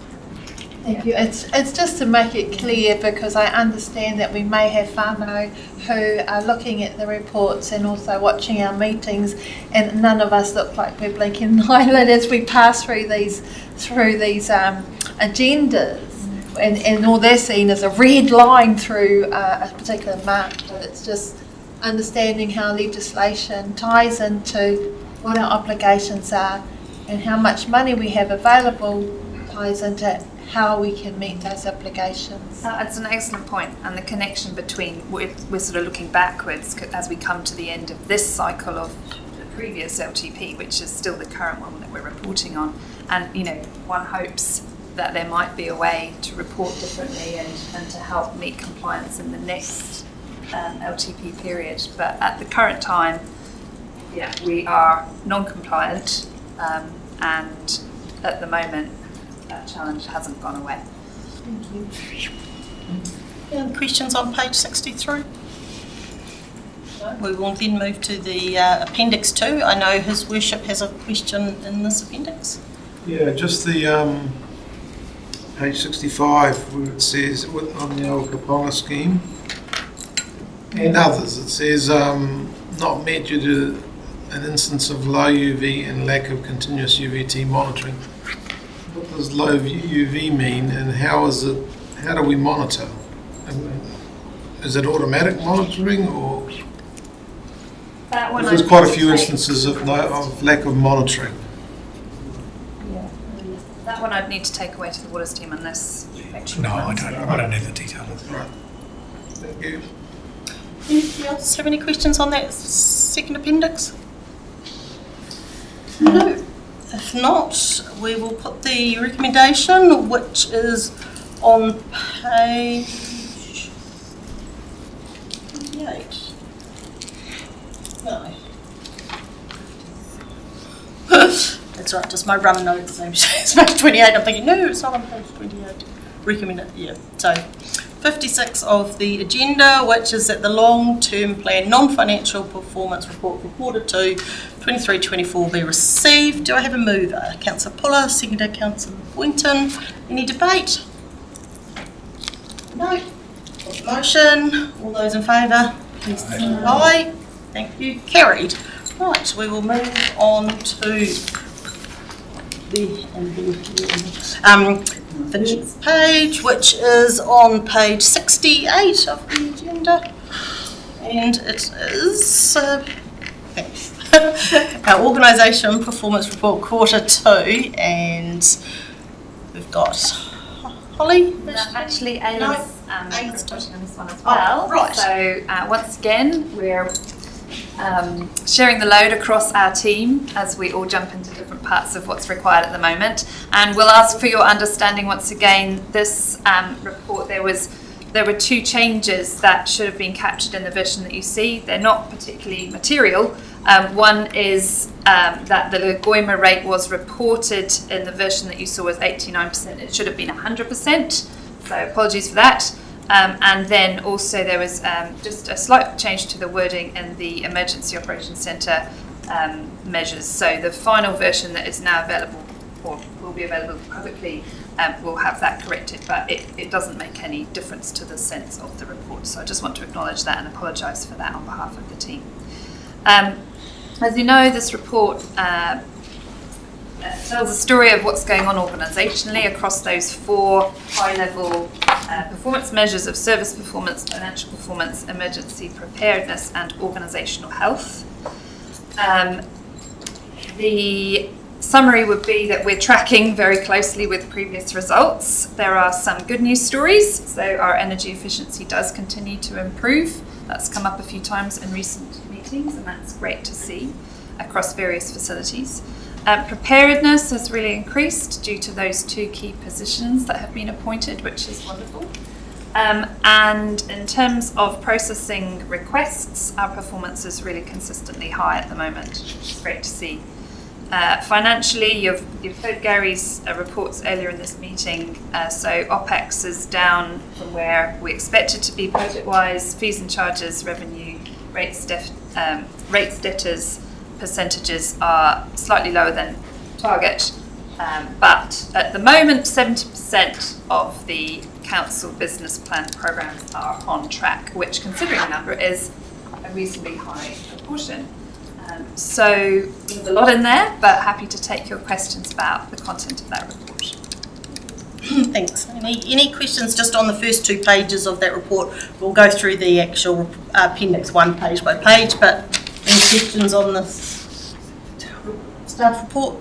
[SPEAKER 12] Thank you. It's just to make it clear, because I understand that we may have whānau who are looking at the reports and also watching our meetings, and none of us look like we're blinking an eyelid as we pass through these agendas. And all they're seeing is a red line through a particular mark, but it's just understanding how legislation ties into what our obligations are, and how much money we have available ties into how we can meet those obligations.
[SPEAKER 9] It's an excellent point, and the connection between, we're sort of looking backwards as we come to the end of this cycle of the previous LTP, which is still the current one that we're reporting on, and one hopes that there might be a way to report differently and to help meet compliance in the next LTP period. But at the current time, we are non-compliant, and at the moment that challenge hasn't gone away.
[SPEAKER 12] Thank you.
[SPEAKER 1] Any questions on page 63? No? We will then move to the appendix 2. I know His Worship has a question in this appendix.
[SPEAKER 4] Yeah, just the page 65 where it says on the old Kaponga scheme and others, it says not met due to an instance of low UV and lack of continuous UVT monitoring. What does low UV mean, and how do we monitor? Is it automatic monitoring, or
[SPEAKER 9] That one
[SPEAKER 4] there's
[SPEAKER 9] I'd
[SPEAKER 4] quite a
[SPEAKER 9] need to
[SPEAKER 4] few
[SPEAKER 9] take-
[SPEAKER 4] instances of lack of monitoring?
[SPEAKER 9] That one I'd need to take away to the waters team unless.
[SPEAKER 8] No, I don't know the detail.
[SPEAKER 4] Right. Thank you.
[SPEAKER 1] Anybody else have any questions on that second appendix? No. If not, we will put the recommendation, which is on page 28. No. That's right, just my run notes. It's page 28. I'm thinking, no, it's not on page 28. Recommended, yeah. So 56 of the agenda, which is that the long-term plan non-financial performance report for quarter 2 23-24 be received. Do I have a mover? Councillor Puller, seconder Councillor Boynton. Any debate? No. Motion. All those in favour, please say aye. Thank you. Carried. Right, we will move on to the next page, which is on page 68 of the agenda. And it is our organisation performance report quarter 2, and we've got Holly.
[SPEAKER 9] Actually, Aila's reporting on this one as
[SPEAKER 1] Oh,
[SPEAKER 9] well.
[SPEAKER 1] right.
[SPEAKER 9] So once again, we're sharing the load across our team as we all jump into different parts of what's required at the moment. And we'll ask for your understanding once again. This report, there were 2 changes that should have been captured in the version that you see. They're not particularly material. One is that the Lagoima rate was reported in the version that you saw as 89%. It should have been 100%. So apologies for that. And then also there was just a slight change to the wording in the Emergency Operations Centre measures. So the final version that is now available, or will be available publicly, will have that corrected, but it doesn't make any difference to the sense of the report. So I just want to acknowledge that and apologise for that on behalf of the team. As you know, this report tells a story of what's going on organisationally across those 4 high-level performance measures of service performance, financial performance, emergency preparedness and organisational health. The summary would be that we're tracking very closely with previous results. There are some good news stories. So our energy efficiency does continue to improve. That's come up a few times in recent meetings, and that's great to see across various facilities. Preparedness has really increased due to those 2 key positions that have been appointed, which is wonderful. And in terms of processing requests, our performance is really consistently high at the moment, which is great to see. Financially, you've heard Gary's reports earlier in this meeting. So OPEX is down from where we expect it to be budget-wise. Fees and charges, revenue, rates, debtors, percentages are slightly lower than target. But at the moment, 70% of the council business plan programs are on track, which, considering the number, is a reasonably high proportion. So there's a lot in there, but happy to take your questions about the content of that report.
[SPEAKER 1] Thanks. Any questions just on the first 2 pages of that report? We'll go through the actual appendix 1 page by page, but any questions on the staff report?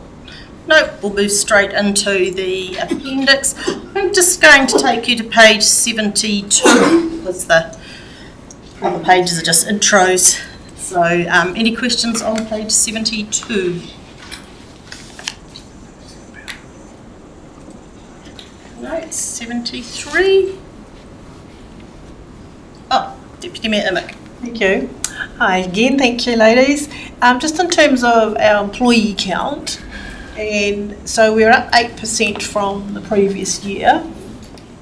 [SPEAKER 1] No, we'll move straight into the appendix. I'm just going to take you to page 72, because the other pages are just intros. So any questions on page 72? No, 73. Oh, Deputy Mayor Emick.
[SPEAKER 5] Thank you. Hi again, thank you ladies. Just in terms of our employee count, and so we're up 8% from the previous year,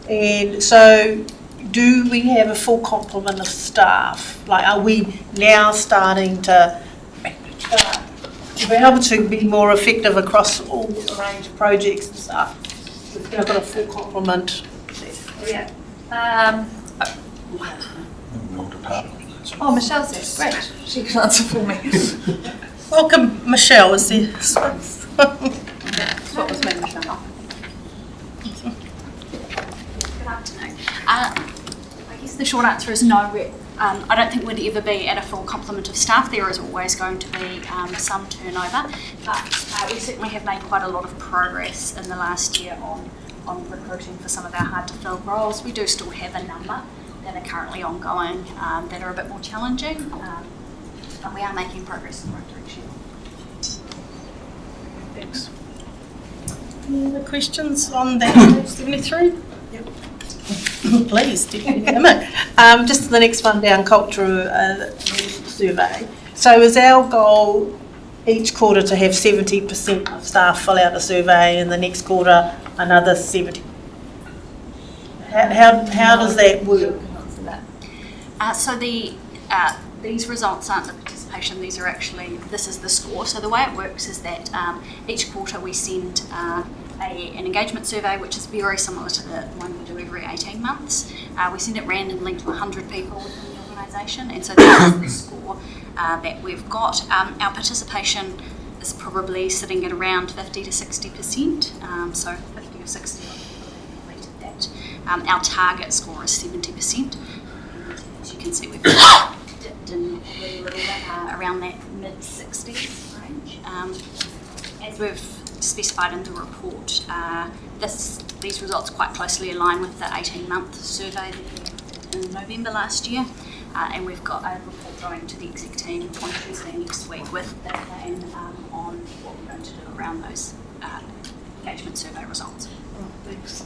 [SPEAKER 5] and so do we have a full complement of staff? Like, are we now starting to be able to be more effective across all the range of projects and stuff? We've now got a full complement.
[SPEAKER 9] Yeah. Oh, Michelle's here. Great. She can answer for me.
[SPEAKER 1] Welcome, Michelle. Is there?
[SPEAKER 13] What was my Michelle? Good afternoon. I guess the short answer is no. I don't think we'd ever be at a full complement of staff. There is always going to be some turnover, but we certainly have made quite a lot of progress in the last year on recruiting for some of our hard to fill roles. We do still have a number that are currently ongoing that are a bit more challenging, but we are making progress in the right direction.
[SPEAKER 1] Thanks. Any other questions on that page 73? Yep. Please, Deputy Emick.
[SPEAKER 5] Just the next one down, culture survey. So is our goal each quarter to have 70% of staff fill out a survey, and the next quarter another 70? How does that work?
[SPEAKER 13] So these results aren't the participants participation, this is the score. So the way it works is that each quarter we send an engagement survey, which is very similar to the one we do every 18 months. We send it randomly to 100 people within the organisation, and so that is the score that we've got. Our participation is probably sitting at around 50 to 60%, so 50 or 60 completed that. Our target score is 70%. As you can see, we've dipped in a little bit around that mid-60s range. As we've specified in the report, these results quite closely align with the 18-month survey that we did in November last year, and we've got a report going to the exec team on Tuesday next week with the plan on what we're going to do around those engagement survey results.
[SPEAKER 1] Thanks.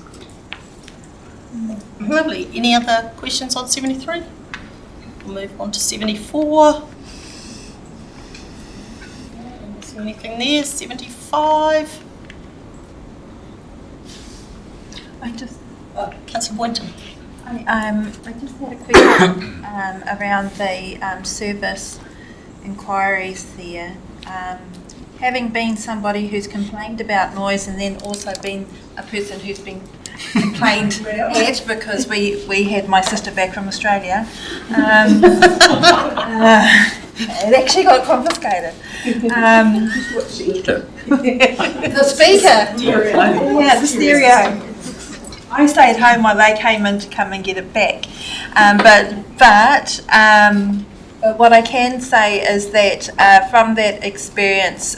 [SPEAKER 1] Lovely. Any other questions on 73? We'll move on to 74. Is there anything there? 75. Councillor Boynton.
[SPEAKER 12] I just had a question around the service inquiries there. Having been somebody who's complained about noise and then also been a person who's been complained at because we had my sister back from Australia. It actually got confiscated. The speaker. Yeah, the stereo. I stayed home while they came in to come and get it back. But what I can say is that from that experience,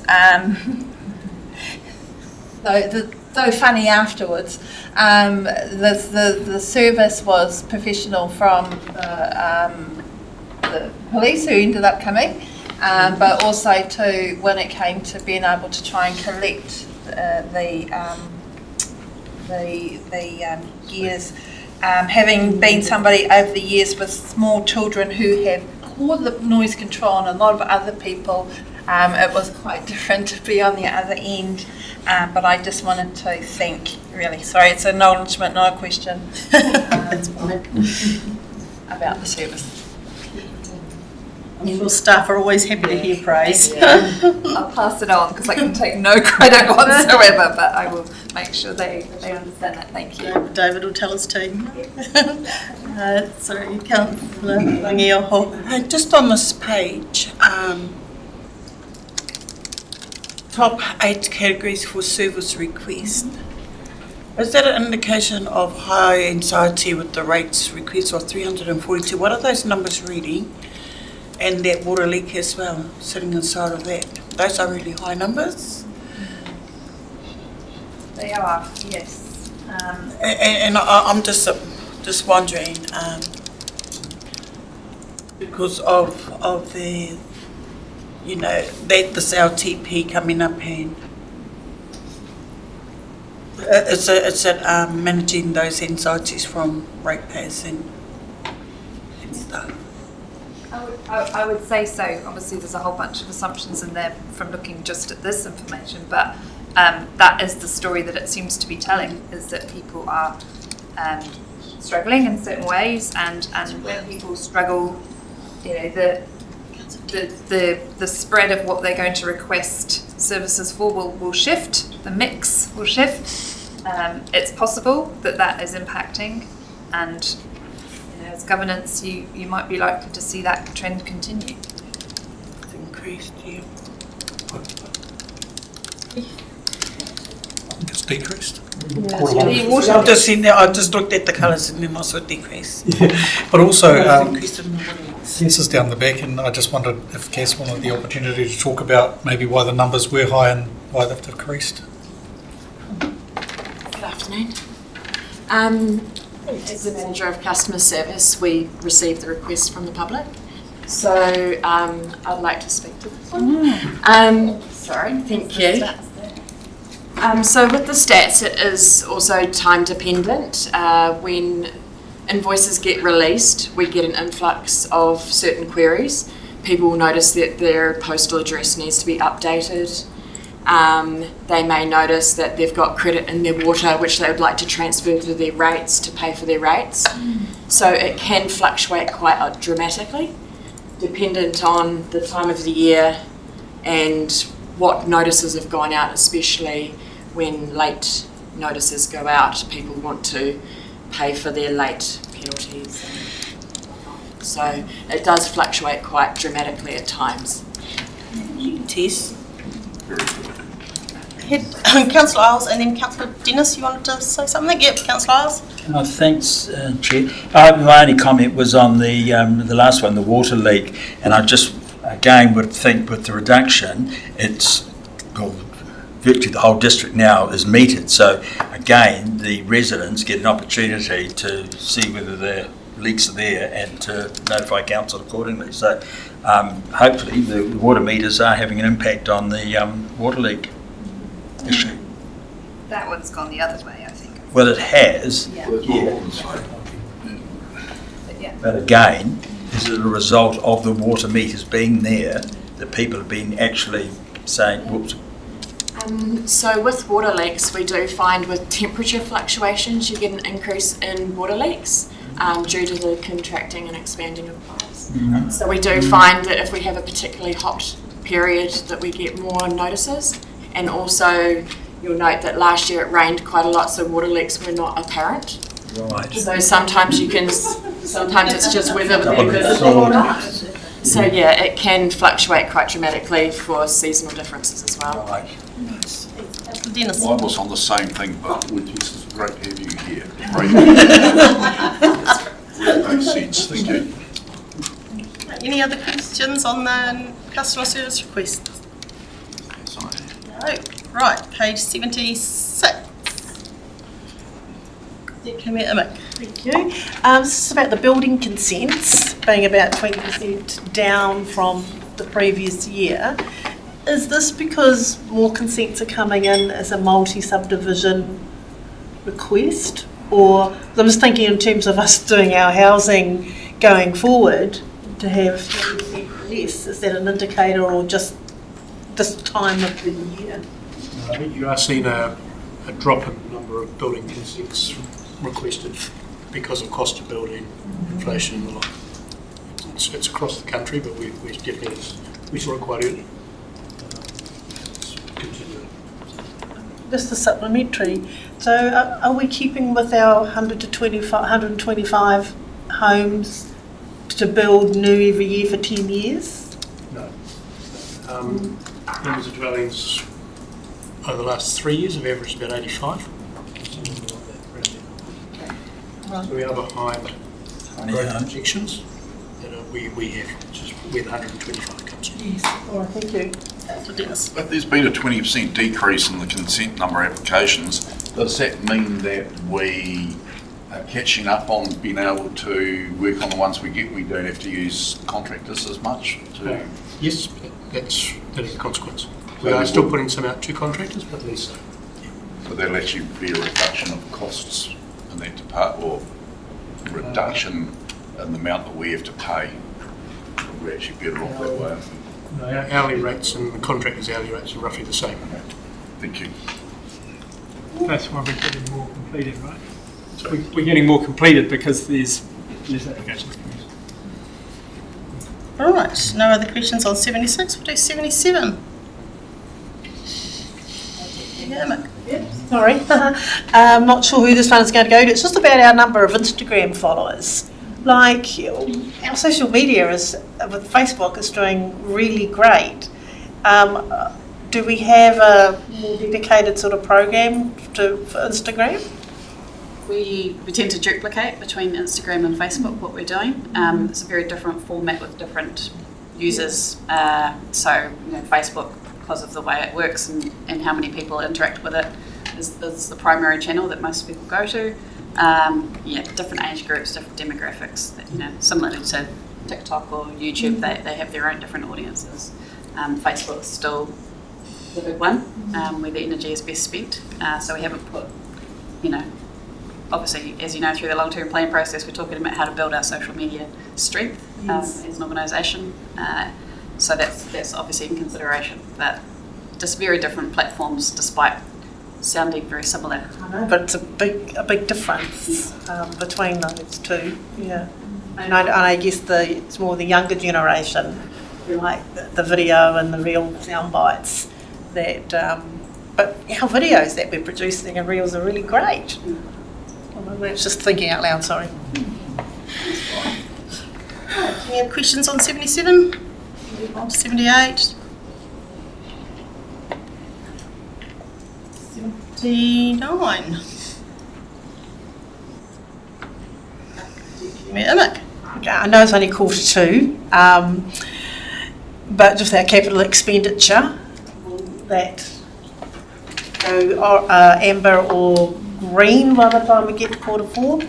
[SPEAKER 12] though funny afterwards, the service was professional from the police who ended up coming, but also to when it came to being able to try and collect the gears. Having been somebody over the years with small children who have called the noise control and a lot of other people, it was quite different to be on the other end. But I just wanted to thank, really, sorry, it's an acknowledgement, not a question, about the service.
[SPEAKER 1] Your staff are always happy to hear praise.
[SPEAKER 9] I'll pass it on because I can take no credit whatsoever, but I will make sure they understand that. Thank you.
[SPEAKER 1] David will tell us too. Sorry, Councillor Langioho.
[SPEAKER 14] Just on this page, top 8 categories for service request. Is that an indication of high anxiety with the rates request of 342? What are those numbers reading? And that water leak as well, sitting inside of that. Those are really high numbers.
[SPEAKER 9] They are, yes.
[SPEAKER 14] And I'm just wondering, because of the, this LTP coming up, and is it managing those anxieties from ratepayers and stuff?
[SPEAKER 9] I would say so. Obviously, there's a whole bunch of assumptions in there from looking just at this information, but that is the story that it seems to be telling, is that people are struggling in certain ways, and when people struggle, the spread of what they're going to request services for will shift, the mix will shift. It's possible that is impacting, and as governance, you might be likely to see that trend continue.
[SPEAKER 14] It's increased, yeah.
[SPEAKER 8] I think it's decreased.
[SPEAKER 14] I've just seen that. I just looked at the colours and then I saw it decrease.
[SPEAKER 8] But also,
[SPEAKER 14] increased in the water.
[SPEAKER 8] Cass is down the back, and I just wondered if Cass wanted the opportunity to talk about maybe why the numbers were high and why they've decreased.
[SPEAKER 15] Good afternoon. As the Manager of Customer Service, we received the request from the public. So I'd like to speak to this one. Sorry, thank you. So with the stats, it is also time dependent. When invoices get released, we get an influx of certain queries. People will notice that their postal address needs to be updated. They may notice that they've got credit in their water which they would like to transfer to their rates to pay for their rates. So it can fluctuate quite dramatically. dependent on the time of the year and what notices have gone out, especially when late notices go out. People want to pay for their late penalties. So it does fluctuate quite dramatically at times.
[SPEAKER 14] Tess?
[SPEAKER 1] Councillor Isles and then Councillor Dennis, you wanted to say something? Yep, Councillor Isles.
[SPEAKER 6] Thanks, Chair. My only comment was on the last one, the water leak, and I just again would think with the reduction, it's virtually the whole district now is metered. So again, the residents get an opportunity to see whether their leaks are there and to notify council accordingly. So hopefully the water meters are having an impact on the water leak issue.
[SPEAKER 9] That one's gone the other way, I think.
[SPEAKER 6] Well, it has.
[SPEAKER 9] Yeah.
[SPEAKER 6] But again, is it a result of the water meters being there that people have been actually saying, whoops?
[SPEAKER 15] So with water leaks, we do find with temperature fluctuations, you get an increase in water leaks due to the contracting and expanding of pipes.
[SPEAKER 6] Mm-hmm.
[SPEAKER 15] So we do find that if we have a particularly hot period that we get more notices. And also you'll note that last year it rained quite a lot, so water leaks were not apparent.
[SPEAKER 6] Right.
[SPEAKER 15] So sometimes it's just whether they're visible or not. So yeah, it can fluctuate quite dramatically for seasonal differences as well.
[SPEAKER 6] Right.
[SPEAKER 1] Dennis.
[SPEAKER 10] I was on the same thing, but it's great to have you here. Makes sense, thank you.
[SPEAKER 1] Any other questions on the customer service request? No. Right, page 76.
[SPEAKER 5] Thank you. This is about the building consents being about 20% down from the previous year. Is this because more consents are coming in as a multi-subdivision request? Or, I'm just thinking in terms of us doing our housing going forward, to have 30% less, is that an indicator or just this time of the year?
[SPEAKER 16] I think you are seeing a drop in the number of building consents requested because of cost of building, inflation and the like. It's across the country, but we definitely, we saw it quite early. It's continuing.
[SPEAKER 5] Just a supplementary. So are we keeping with our 125 homes to build new every year for 10 years?
[SPEAKER 16] No. Numbers of dwellings over the last 3 years have averaged about 85.
[SPEAKER 5] Right.
[SPEAKER 16] So we are behind growth projections that we have, which is where the 125 comes from.
[SPEAKER 5] Yes. All right, thank you.
[SPEAKER 10] But there's been a 20% decrease in the consent number applications. Does that mean that we are catching up on being able to work on the ones we get? We don't have to use contractors as much?
[SPEAKER 16] Yes, that is a consequence. We are still putting some out to contractors, but less so.
[SPEAKER 10] So that'll actually be a reduction of costs in that department, or reduction in the amount that we have to pay. We're actually better off that way, I think.
[SPEAKER 16] No, our hourly rates and the contractors' hourly rates are roughly the same.
[SPEAKER 10] Thank you.
[SPEAKER 17] That's why we're getting more completed, right? We're getting more completed because there's less applications.
[SPEAKER 1] All right, no other questions on 76. We'll do 77.
[SPEAKER 5] Sorry, I'm not sure who this one is going to go to. It's just about our number of Instagram followers. Like, our social media is, with Facebook, is doing really great. Do we have a more dedicated sort of program for Instagram?
[SPEAKER 18] We tend to duplicate between Instagram and Facebook what we're doing. It's a very different format with different users. So Facebook, because of the way it works and how many people interact with it, is the primary channel that most people go to. Different age groups, different demographics. Similarly to TikTok or YouTube, they have their own different audiences. Facebook's still the big one, where the energy is best spent. So we haven't put, obviously, as you know, through the long-term planning process, we're talking about how to build our social media strength as an organisation. So that's obviously in consideration, but just very different platforms despite sounding very similar.
[SPEAKER 5] I know, but it's a big difference between those two. Yeah. And I guess it's more the younger generation who like the video and the real sound bites that, but our videos that we're producing and reels are really great. It's just thinking out loud, sorry.
[SPEAKER 1] Any other questions on 77? On 78? 79? Emic?
[SPEAKER 5] I know it's only 1:45, but just our capital expenditure, that go amber or green by the time we get to 4:45?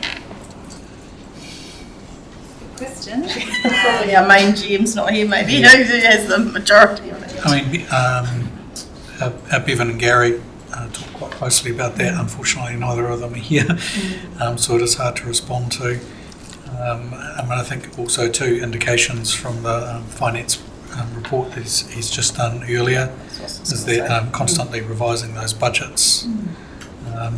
[SPEAKER 9] Question.
[SPEAKER 1] Probably our main GM's not here, maybe. Who has the majority of it?
[SPEAKER 8] I mean, our Bevan and Gary talk quite closely about that. Unfortunately, neither of them are here, so it is hard to respond to. I think also too, indications from the finance report that he's just done earlier is they're constantly revising those budgets. I'm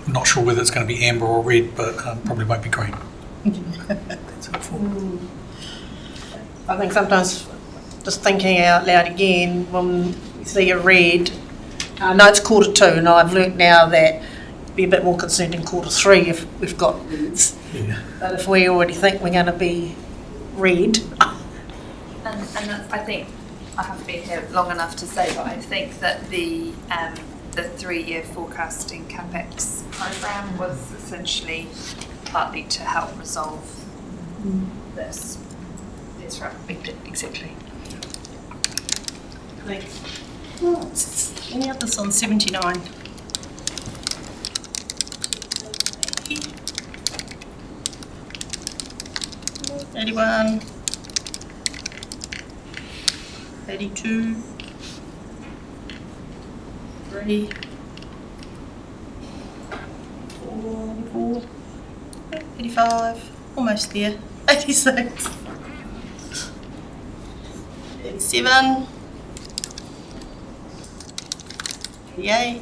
[SPEAKER 8] not sure whether it's going to be amber or red, but probably won't be green. That's helpful.
[SPEAKER 5] I think sometimes just thinking out loud again, when you see a red, I know it's 1:45, and I've learnt now that be a bit more concerned in 1:45 if we've got reds.
[SPEAKER 8] Yeah.
[SPEAKER 5] But if we already think we're going to be red,
[SPEAKER 9] And I think I haven't been here long enough to say, but I think that the 3-year forecasting capex program was essentially partly to help resolve this. That's right. Exactly.
[SPEAKER 1] Thanks. Any others on 79? 81, 82, 3, 4, 85, almost there, 86, 87, 88,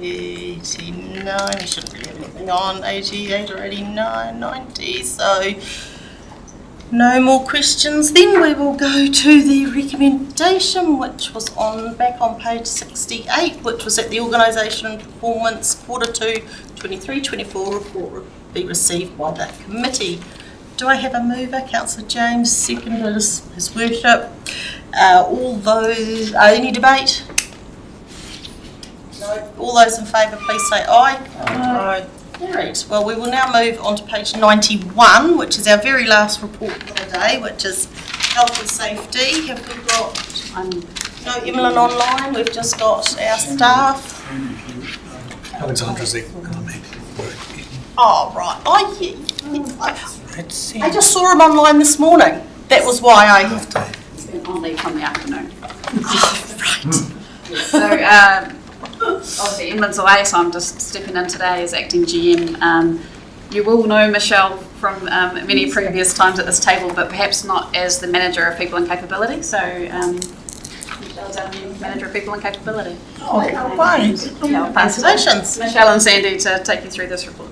[SPEAKER 1] 89, we shouldn't really have anything on, 88 or 89, 90, so no more questions. Then we will go to the recommendation, which was back on page 68, which was that the organisation and performance Q2 23-24 report will be received by the committee. Do I have a mover? Councillor James, seconded his worship. All those, any debate? No. All those in favour, please say aye. Aye. Carried. Well, we will now move on to page 91, which is our very last report for the day, which is health and safety. Have we got no Emlyn online? We've just got our staff.
[SPEAKER 8] Alexandra's there.
[SPEAKER 1] Oh, right. Oh, yeah. I just saw him online this morning. That was why I...
[SPEAKER 18] It's been on leave from the afternoon.
[SPEAKER 1] Oh, right.
[SPEAKER 18] So, obviously Emlyn's away, so I'm just stepping in today as acting GM. You will know Michelle from many previous times at this table, but perhaps not as the Manager of People and Capability. So, Michelle's our new Manager of People and Capability.
[SPEAKER 1] Oh, how fun. Congratulations.
[SPEAKER 18] Michelle and Sandy to take you through this report.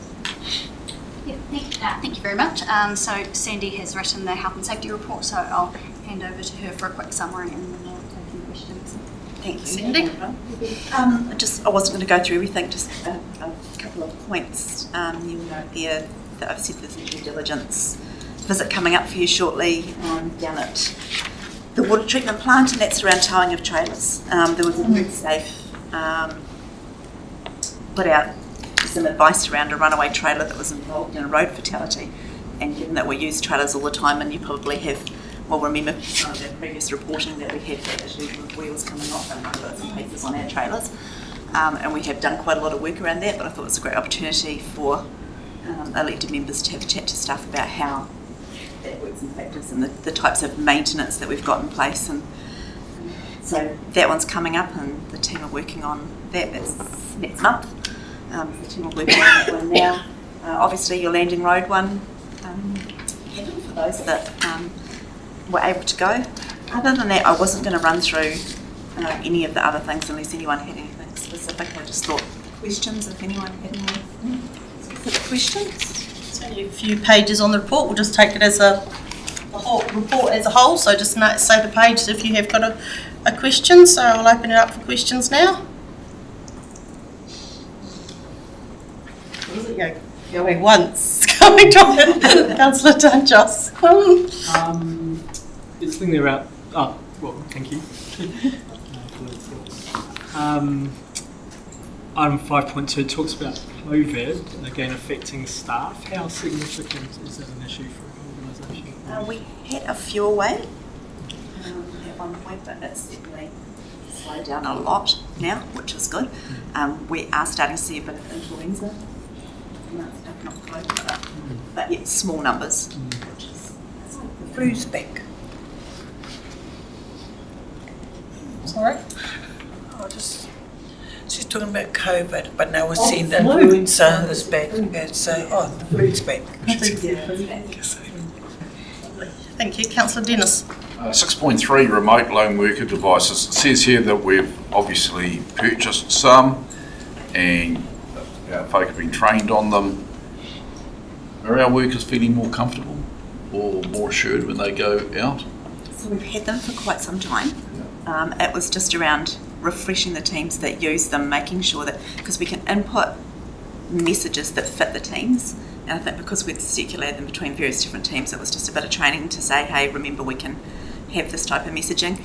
[SPEAKER 13] Thank you very much. So Sandy has written the health and safety report, so I'll hand over to her for a quick summary and then I'll take some questions.
[SPEAKER 19] Thank you.
[SPEAKER 1] Sandy?
[SPEAKER 19] I wasn't going to go through everything, just a couple of points. You'll note there that I've said there's a due diligence visit coming up for you shortly down at the water treatment plant, and that's around towing of trailers. There was a Food Safe put out some advice around a runaway trailer that was involved in a road fatality, and given that we use trailers all the time, and you probably will remember from the previous reporting that we have had issues with wheels coming off and bits and pieces on our trailers, and we have done quite a lot of work around that, but I thought it was a great opportunity for elected members to have a chat to staff about how that works in practice and the types of maintenance that we've got in place. And so that one's coming up, and the team are working on that. That's next month. The team are working on that one now. Obviously, your Landing Road one, for those that were able to go. Other than that, I wasn't going to run through any of the other things unless anyone had anything specific. I just thought questions if anyone had any specific questions.
[SPEAKER 1] It's only a few pages on the report. We'll just take it as the whole report as a whole. So just say the page if you have got a question. So I'll open it up for questions now. Going once, coming to Councillor Dunjas.
[SPEAKER 17] This thing they're out. Oh, well, thank you. Item 5.2 talks about COVID and again affecting staff. How significant is that an issue for an organisation?
[SPEAKER 19] We had a few away at one point, but it's certainly slowed down a lot now, which is good. We are starting to see a bit of influenza. Not COVID, but yet small numbers. Which is,
[SPEAKER 14] The flu's back.
[SPEAKER 1] Sorry?
[SPEAKER 14] She's talking about COVID, but now we're seeing the influenza is back. So, the flu's back.
[SPEAKER 1] Thank you. Councillor Dennis.
[SPEAKER 10] 6.3 remote lone worker devices. It says here that we've obviously purchased some and our folk have been trained on them. Are our workers feeling more comfortable or more assured when they go out?
[SPEAKER 19] So we've had them for quite some time. It was just around refreshing the teams that use them, making sure that, because we can input messages that fit the teams, and I think because we'd circulated them between various different teams, it was just a bit of training to say, hey, remember we can have this type of messaging.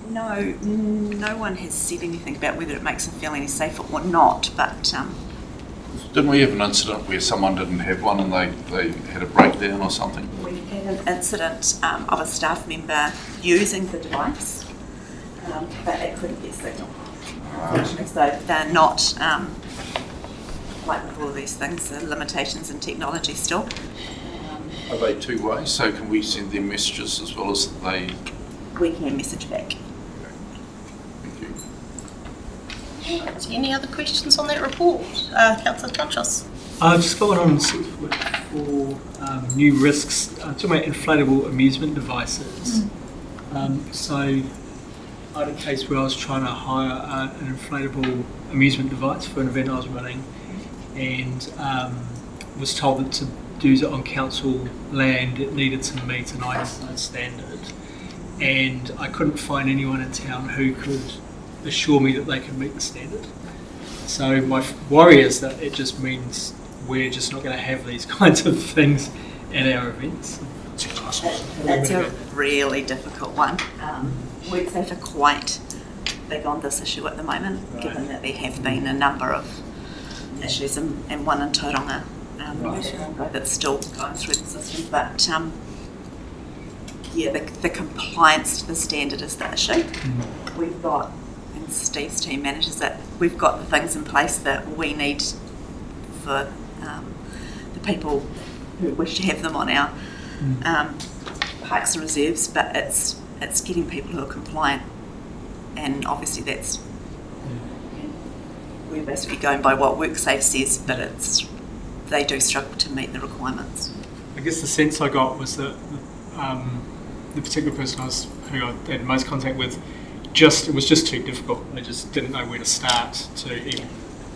[SPEAKER 19] No one has said anything about whether it makes them feel any safer or not, but...
[SPEAKER 10] Didn't we have an incident where someone didn't have one and they had a breakdown or something?
[SPEAKER 19] We had an incident of a staff member using the device, but it couldn't get signal. So they're not, like with all of these things, the limitations in technology still.
[SPEAKER 10] Are they two ways? So can we send them messages as well as they...
[SPEAKER 19] We can message back.
[SPEAKER 1] Any other questions on that report? Councillor Dunjas.
[SPEAKER 17] I've just got one on 6.4 new risks. Talking about inflatable amusement devices. So I had a case where I was trying to hire an inflatable amusement device for an event I was running, and was told that to do it on council land it needed to meet an ISO standard, and I couldn't find anyone in town who could assure me that they can meet the standard. So my worry is that it just means we're just not going to have these kinds of things at our events.
[SPEAKER 19] That's a really difficult one. WorkSafe are quite big on this issue at the moment, given that there have been a number of issues and one in Tauranga that's still going through the system. But the compliance to the standard is the issue. We've got, and Steve's team manages it, we've got the things in place that we need for the people who wish to have them on our parks and reserves, but it's getting people who are compliant, and obviously that's we're basically going by what WorkSafe says, but they do struggle to meet the requirements.
[SPEAKER 17] I guess the sense I got was that the particular person who I had most contact with, it was just too difficult. They just didn't know where to start to even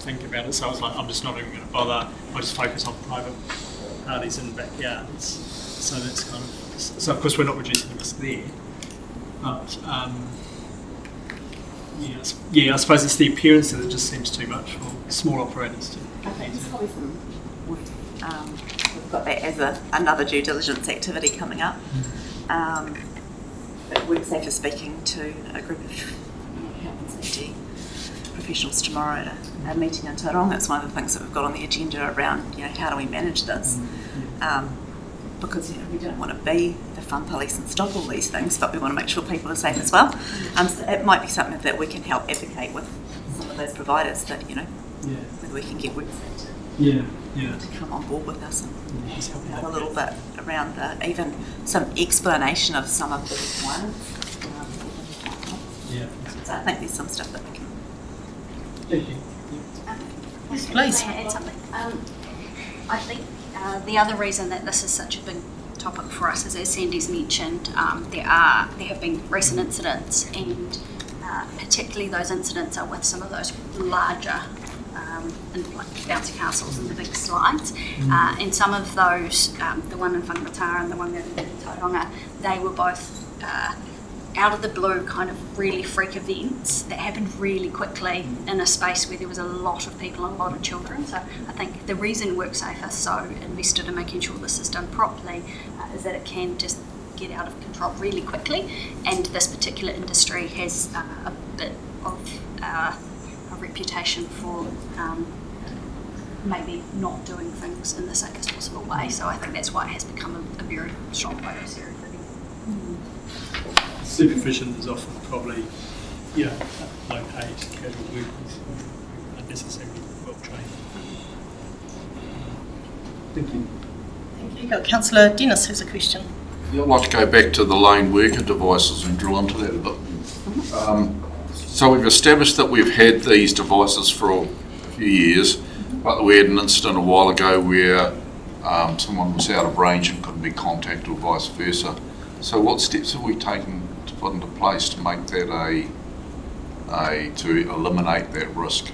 [SPEAKER 17] think about it. So I was like, I'm just not even going to bother. I'll just focus on private parties in backyards. So that's kind of, so of course we're not reducing the risk there, but I suppose it's the appearance that it just seems too much for small operators to.
[SPEAKER 19] I think it's probably we've got that as another due diligence activity coming up. But WorkSafe is speaking to a group of health and safety professionals tomorrow at a meeting in Tauranga. It's one of the things that we've got on the agenda around, how do we manage this? Because we don't want to be the fun police and stop all these things, but we want to make sure people are safe as well. So it might be something that we can help advocate with some of those providers that, whether we can get WorkSafe to come on board with us and help out a little bit around even some explanation of some of the requirements. So I think there's some stuff that we can.
[SPEAKER 17] Thank you.
[SPEAKER 1] Yes, please.
[SPEAKER 13] Can I add something? I think the other reason that this is such a big topic for us is, as Sandy's mentioned, there have been recent incidents, and particularly those incidents are with some of those larger like bouncy castles and the big slides. And some of those, the one in Whangamatā and the one in Tauranga, they were both out of the blue kind of really freak events that happened really quickly in a space where there was a lot of people and a lot of children. So I think the reason WorkSafe is so invested in making sure this is done properly is that it can just get out of control really quickly, and this particular industry has a bit of a reputation for maybe not doing things in the safest possible way. So I think that's why it has become a very strong focus area for them.
[SPEAKER 17] Supervision is often probably, low paid, casual workers who aren't necessarily well trained. Thank you.
[SPEAKER 1] Thank you. Got Councillor Dennis has a question.
[SPEAKER 10] Yeah, I'd like to go back to the lone worker devices and drill into that a bit. So we've established that we've had these devices for a few years, but we had an incident a while ago where someone was out of range and couldn't be contacted or vice versa. So what steps have we taken to put into place to make that to eliminate that risk?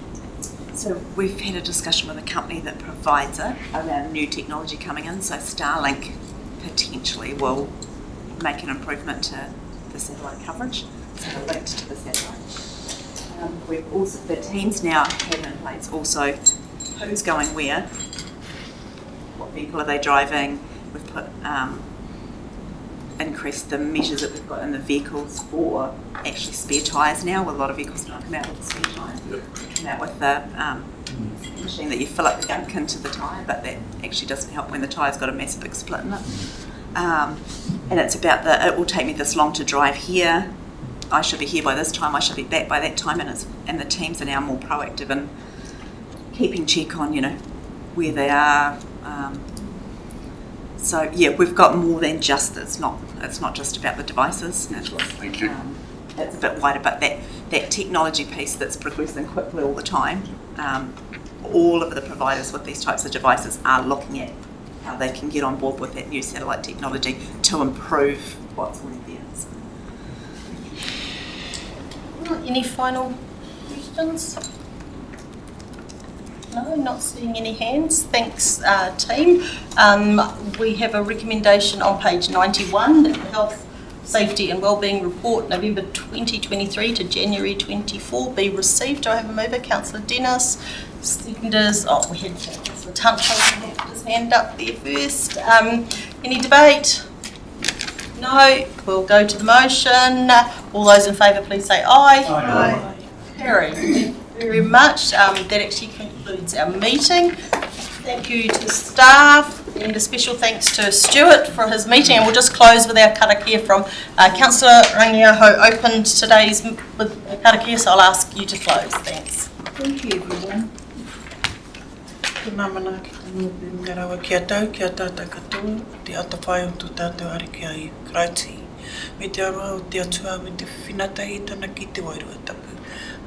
[SPEAKER 19] So we've had a discussion with a company that provides it around new technology coming in. So Starlink potentially will make an improvement to the satellite coverage, so the link to the satellite. We've also, the teams now have in place also who's going where, what vehicle are they driving. We've put increased the measures that we've got in the vehicles for actually spare tyres now. A lot of vehicles don't come out with spare tyres. They come out with the machine that you fill up the gunk into the tyre, but that actually doesn't help when the tyre's got a massive big split in it. And it's about it will take me this long to drive here. I should be here by this time, I should be back by that time, and the teams are now more proactive in keeping check on, where they are. So yeah, we've got more than just it's not just about the devices.
[SPEAKER 10] Thank you.
[SPEAKER 19] It's a bit wider, but that technology piece that's progressing quickly all the time. All of the providers with these types of devices are looking at how they can get on board with that new satellite technology to improve what's already there.
[SPEAKER 1] Any final questions? No, not seeing any hands. Thanks, team. We have a recommendation on page 91 that the Health, Safety and Wellbeing Report November 2023 to January 24 be received. Do I have a mover? Councillor Dennis. Seconders, we had Councillor Tunstall put his hand up there first. Any debate? No. We'll go to the motion. All those in favour, please say aye. Aye. Carried. Thank you very much. That actually concludes our meeting. Thank you to the staff, and a special thanks to Stuart for his meeting. And we'll just close with our karakia from Councillor Rangiaho opened today's with karakia, so I'll ask you to close. Thanks.
[SPEAKER 14] Thank you, everyone. Tēnā mana ki tanu ngarawa kia tau, kia tāta katoa, te atawhai o tō tātou ariki ai Kraiti. Me te aroha o te atua, me te whinatahi tana ki te wairua tapu.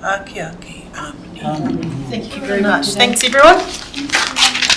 [SPEAKER 14] Āki āki, āmeni.
[SPEAKER 1] Thank you very much. Thanks, everyone.